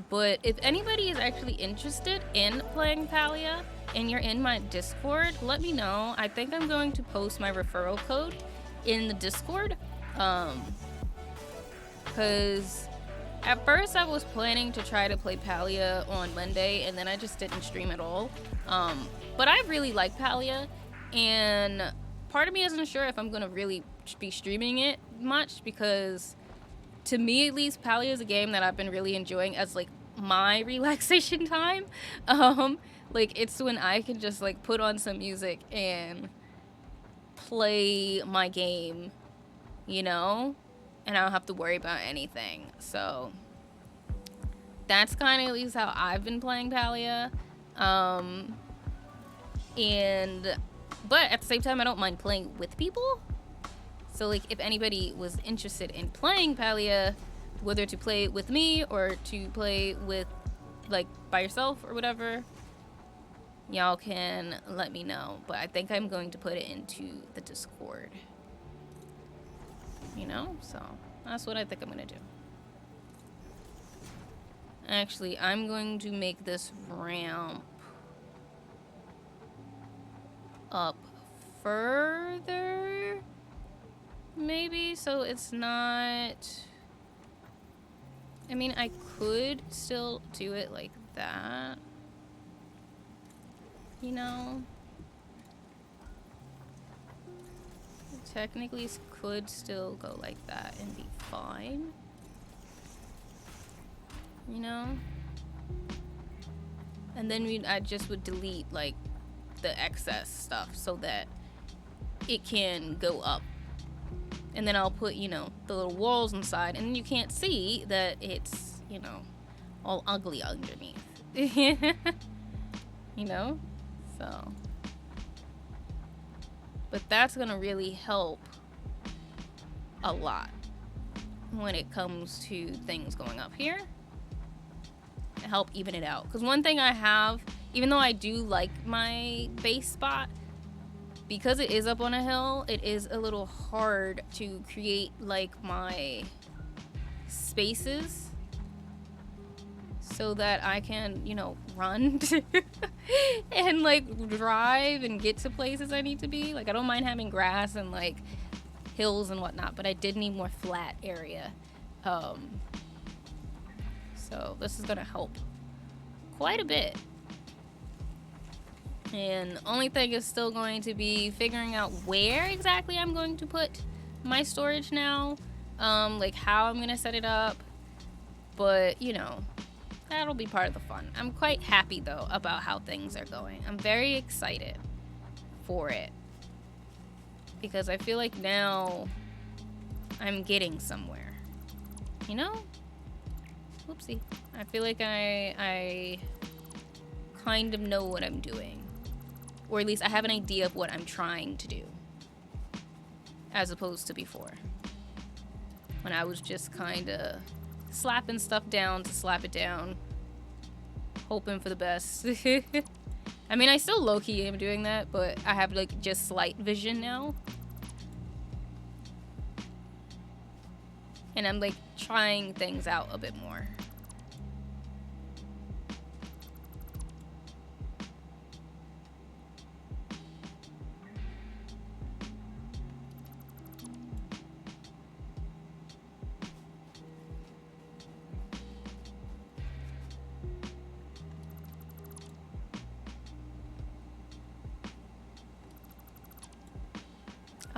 but if anybody is actually interested in playing Palia and you're in my Discord, let me know. I think I'm going to post my referral code in the Discord. Because at first I was planning to try to play Palia on Monday, and then I just didn't stream at all. But I really like Palia, and part of me isn't sure if I'm going to really be streaming it much, because to me at least, Palia is a game that I've been really enjoying as, like, my relaxation time. Like, it's when I can just, like, put on some music and play my game, you know? And I don't have to worry about anything. So that's kind of at least how I've been playing Palia. But at the same time, I don't mind playing with people. So, like, if anybody was interested in playing Palia, whether to play with me or to play with, like, by yourself or whatever, y'all can let me know. But I think I'm going to put it into the Discord. You know? So, that's what I think I'm going to do. Actually, I'm going to make this ramp up further, maybe, so it's not... I mean, I could still do it like that, you know? Technically could still go like that and be fine, you know? And then I just would delete, like, the excess stuff so that it can go up. And then I'll put, you know, the little walls inside, and you can't see that it's, you know, all ugly underneath. You know? So. But that's gonna really help a lot when it comes to things going up here. Help even it out. Because one thing I have, even though I do like my base spot, because it is up on a hill, it is a little hard to create like my spaces so that I can, you know, run and like drive and get to places I need to be. Like, I don't mind having grass and like hills and whatnot, but I did need more flat area. So this is gonna help quite a bit. And only thing is still going to be figuring out where exactly I'm going to put my storage now. Like how I'm gonna set it up. But, you know, that'll be part of the fun. I'm quite happy though about how things are going. I'm very excited for it. Because I feel like now I'm getting somewhere. You know? Whoopsie. I feel like I kind of know what I'm doing. Or at least I have an idea of what I'm trying to do. As opposed to before. When I was just kind of slapping stuff down to slap it down. Hoping for the best. I mean, I still low-key am doing that, but I have like just slight vision now. And I'm like trying things out a bit more.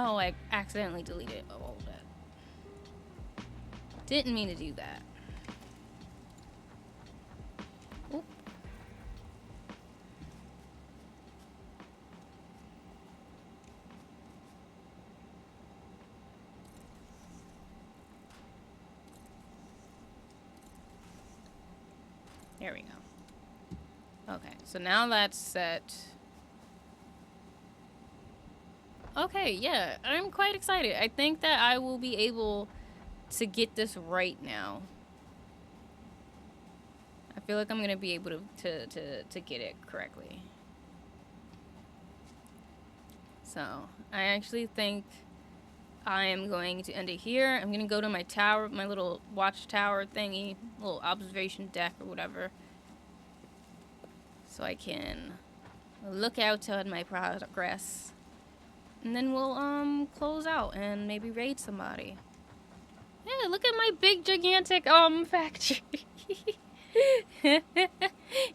Oh, I accidentally deleted all of that. Didn't mean to do that. Oop. There we go. Okay, so now that's set. Okay, yeah, I'm quite excited. I think that I will be able to get this right now. I feel like I'm gonna be able to get it correctly. So, I actually think I am going to end it here. I'm gonna go to my tower, my little watchtower thingy, little observation deck or whatever. So I can look out on my progress. And then we'll close out and maybe raid somebody. Yeah, look at my big gigantic factory.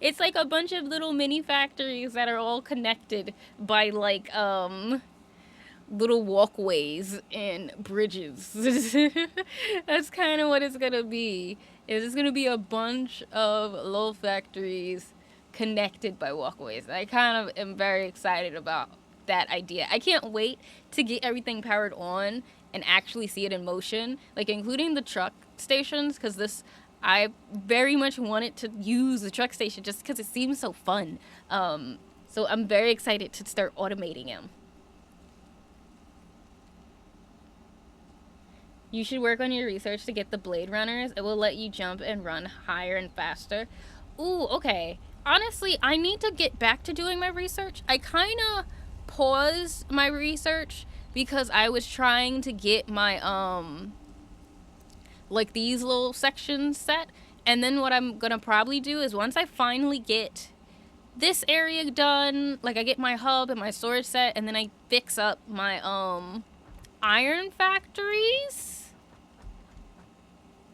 It's like a bunch of little mini factories that are all connected by like little walkways and bridges. That's kind of what it's gonna be. It's gonna be a bunch of little factories connected by walkways. I kind of am very excited about that idea. I can't wait to get everything powered on and actually see it in motion, like including the truck stations, because I very much wanted to use the truck station just because it seems so fun. So I'm very excited to start automating them. You should work on your research to get the Blade Runners. It will let you jump and run higher and faster. Ooh, okay. Honestly, I need to get back to doing my research. I kind of paused my research because I was trying to get my like these little sections set, and then what I'm gonna probably do is once I finally get this area done, like I get my hub and my storage set, and then I fix up my iron factories,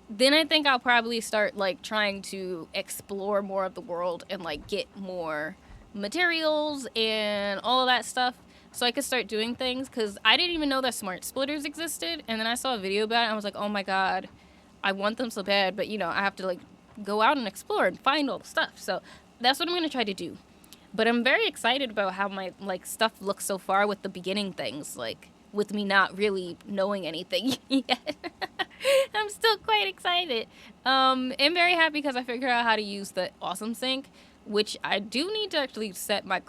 then I think I'll probably start like trying to explore more of the world and like get more materials and all of that stuff so I could start doing things, because I didn't even know that smart splitters existed, and then I saw a video about it and I was like, oh my god, I want them so bad, but you know, I have to like go out and explore and find all the stuff. So that's what I'm gonna try to do. But I'm very excited about how my like stuff looks so far with the beginning things, like with me not really knowing anything yet. I'm still quite excited. And very happy because I figured out how to use the awesome sync, which I do need to actually set my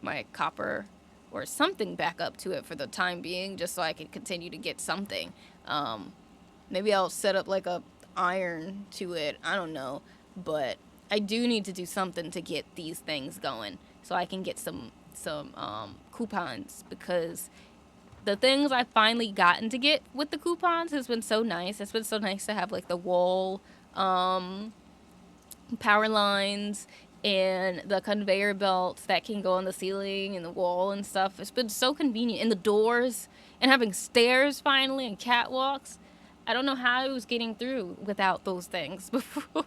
my copper or something back up to it for the time being, just so I can continue to get something. Um, Maybe I'll set up like a iron to it. I don't know, but I do need to do something to get these things going so I can get some coupons, because the things I've finally gotten to get with the coupons has been so nice. It's been so nice to have like the wall power lines and the conveyor belts that can go on the ceiling and the wall and stuff. It's been so convenient. And the doors and having stairs finally and catwalks. I don't know how I was getting through without those things before.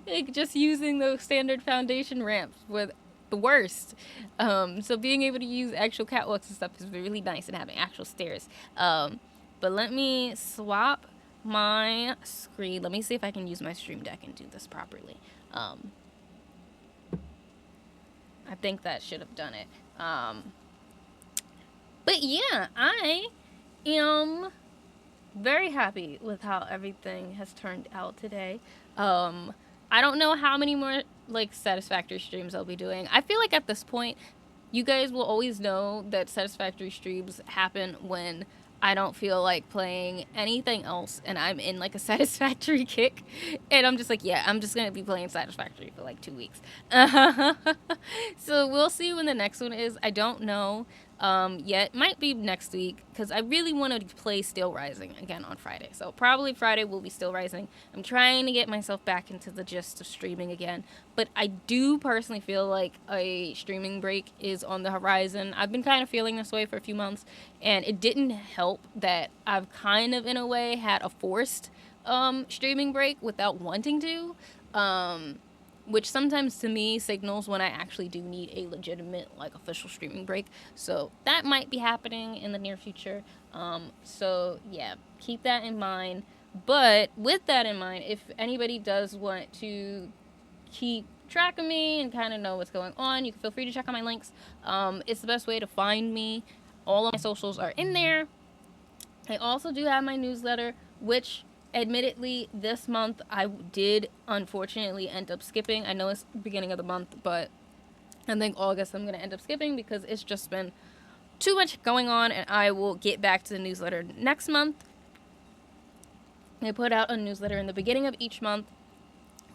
Like just using those standard foundation ramps were the worst. So being able to use actual catwalks and stuff is really nice, and having actual stairs. But let me swap my screen. Let me see if I can use my stream deck and do this properly. I think that should have done it. But yeah, I am very happy with how everything has turned out today. I don't know how many more like Satisfactory streams I'll be doing. I feel like at this point, you guys will always know that Satisfactory streams happen when I don't feel like playing anything else and I'm in like a Satisfactory kick, and I'm just like, yeah, I'm just gonna be playing Satisfactory for like 2 weeks. So we'll see when the next one is. I don't know yet. Might be next week, because I really want to play Still Rising again on Friday. So probably Friday will be Still Rising. I'm trying to get myself back into the gist of streaming again, but I do personally feel like a streaming break is on the horizon. I've been kind of feeling this way for a few months, and it didn't help that I've kind of in a way had a forced streaming break without wanting to, which sometimes to me signals when I actually do need a legitimate like official streaming break. So that might be happening in the near future. So yeah, keep that in mind. But with that in mind, if anybody does want to keep track of me and kind of know what's going on, you can feel free to check out my links. It's the best way to find me. All of my socials are in there. I also do have my newsletter, which admittedly this month I did unfortunately end up skipping. I know it's the beginning of the month, but I think August I'm going to end up skipping because it's just been too much going on, and I will get back to the newsletter next month. I put out a newsletter in the beginning of each month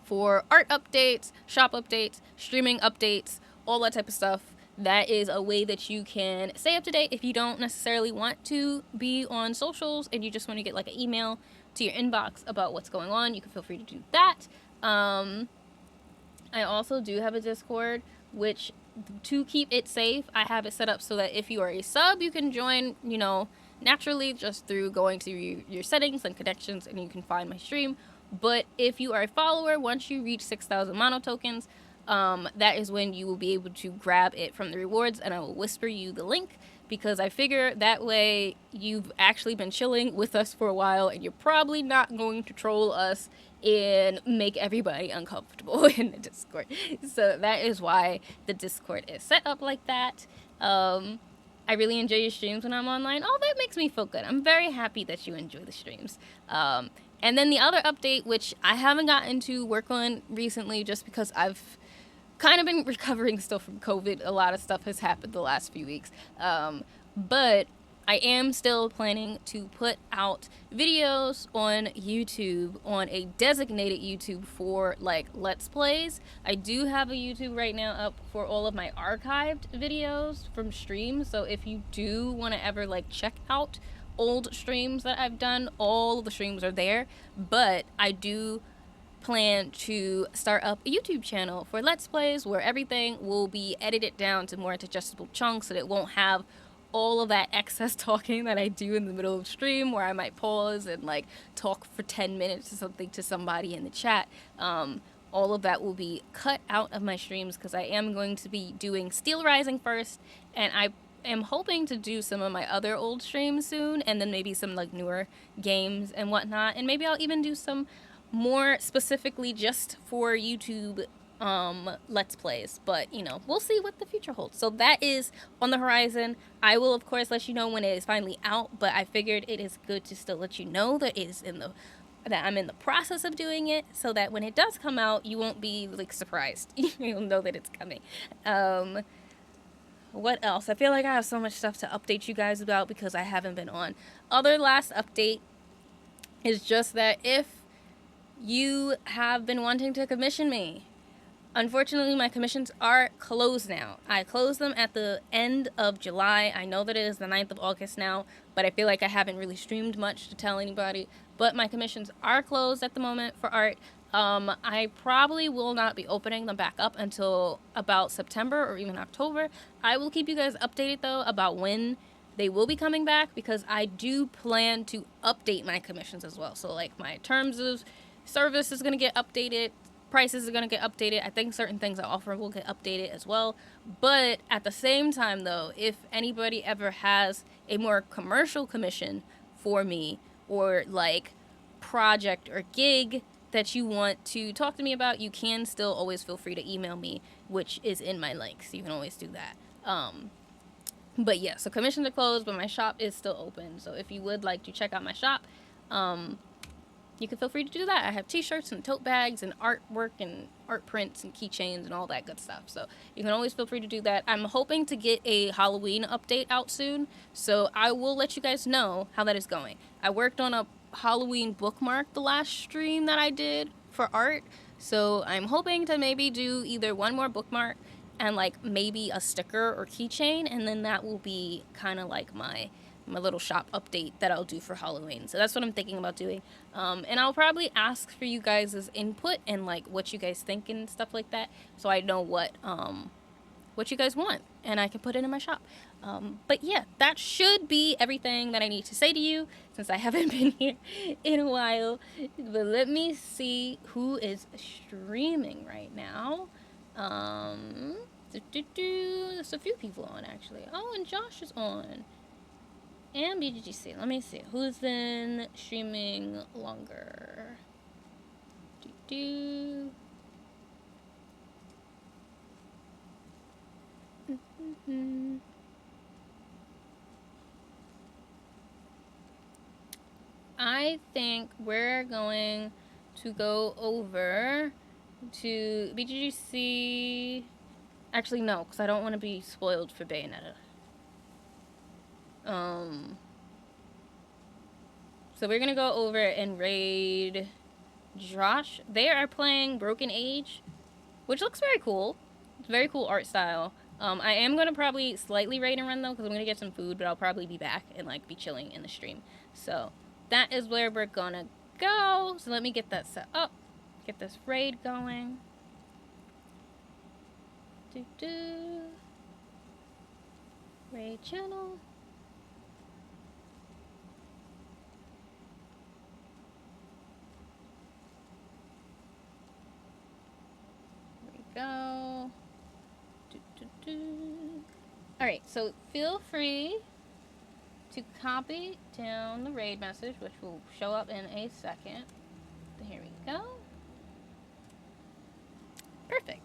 for art updates, shop updates, streaming updates, all that type of stuff. That is a way that you can stay up to date if you don't necessarily want to be on socials and you just want to get like an email to your inbox about what's going on. You can feel free to do that. I also do have a Discord, which, to keep it safe, I have it set up so that if you are a sub, you can join, naturally just through going to your settings and connections, and you can find my stream. But if you are a follower, once you reach 6,000 mono tokens, that is when you will be able to grab it from the rewards, and I will whisper you the link, because I figure that way you've actually been chilling with us for a while, and you're probably not going to troll us and make everybody uncomfortable in the Discord. So that is why the Discord is set up like that. I really enjoy your streams when I'm online. Oh, that makes me feel good. I'm very happy that you enjoy the streams. And then the other update, which I haven't gotten to work on recently just because I've kind of been recovering still from COVID. A lot of stuff has happened the last few weeks. But I am still planning to put out videos on YouTube, on a designated YouTube for like Let's Plays. I do have a YouTube right now up for all of my archived videos from streams. So if you do want to ever like check out old streams that I've done, all of the streams are there. But I do plan to start up a YouTube channel for Let's Plays where everything will be edited down to more digestible chunks, so that it won't have all of that excess talking that I do in the middle of stream, where I might pause and like talk for 10 minutes or something to somebody in the chat. All of that will be cut out of my streams, because I am going to be doing Steel Rising first, and I am hoping to do some of my other old streams soon, and then maybe some like newer games and whatnot, and maybe I'll even do some more specifically just for YouTube let's plays, but you know, we'll see what the future holds. So that is on the horizon. I will of course let you know when it is finally out, but I figured it is good to still let you know that it is that I'm in the process of doing it, so that when it does come out, you won't be like surprised. You'll know that it's coming. What else? I feel like I have so much stuff to update you guys about because I haven't been on. Other last update is just that if you have been wanting to commission me, unfortunately, my commissions are closed now. I closed them at the end of July. I know that it is the 9th of August now, but I feel like I haven't really streamed much to tell anybody. But my commissions are closed at the moment for art. I probably will not be opening them back up until about September or even October. I will keep you guys updated, though, about when they will be coming back, because I do plan to update my commissions as well. So, like, my terms of service is going to get updated, prices are going to get updated. I think certain things I offer will get updated as well. But at the same time, though, if anybody ever has a more commercial commission for me, or like project or gig that you want to talk to me about, you can still always feel free to email me, which is in my links. You can always do that. But yeah, so commissions are closed, but my shop is still open. So if you would like to check out my shop, you can feel free to do that. I have t-shirts and tote bags and artwork and art prints and keychains and all that good stuff. So you can always feel free to do that. I'm hoping to get a Halloween update out soon, so I will let you guys know how that is going. I worked on a Halloween bookmark the last stream that I did for art, so I'm hoping to maybe do either one more bookmark and like maybe a sticker or keychain, and then that will be kind of like my little shop update that I'll do for Halloween. So that's what I'm thinking about doing. And I'll probably ask for you guys' input and like what you guys think and stuff like that, so I know what you guys want and I can put it in my shop. But yeah, that should be everything that I need to say to you since I haven't been here in a while. But let me see who is streaming right now. There's a few people on actually. Oh, and Josh is on. And BGGC. Let me see. Who's been streaming longer? I think we're going to go over to BGGC. Actually, no, because I don't want to be spoiled for Bayonetta. So we're gonna go over and raid Josh. They are playing Broken Age, which looks very cool. It's very cool art style. I am gonna probably slightly raid and run though, because I'm gonna get some food, but I'll probably be back and like be chilling in the stream. So that is where we're gonna go. So let me get that set up. Get this raid going. Raid channel. Go. Alright, so feel free to copy down the raid message, which will show up in a second. Here we go. Perfect.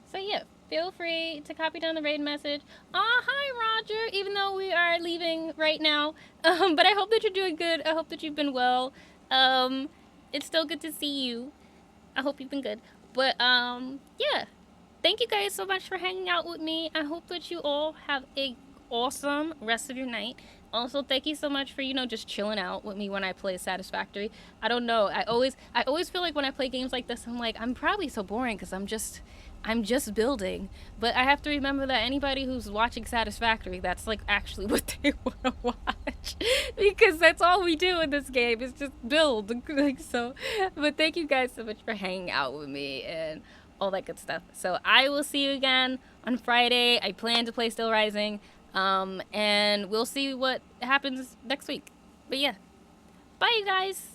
So yeah, feel free to copy down the raid message. Hi Roger, even though we are leaving right now. But I hope that you're doing good. I hope that you've been well. It's still good to see you. I hope you've been good. But, yeah. Thank you guys so much for hanging out with me. I hope that you all have a awesome rest of your night. Also, thank you so much for, just chilling out with me when I play Satisfactory. I don't know. I always feel like when I play games like this, I'm like, I'm probably so boring because I'm just building. But I have to remember that anybody who's watching Satisfactory, that's like actually what they want to watch. Because that's all we do in this game is just build. So, but thank you guys so much for hanging out with me and all that good stuff. So I will see you again on Friday. I plan to play Still Rising. And we'll see what happens next week. But yeah. Bye, you guys.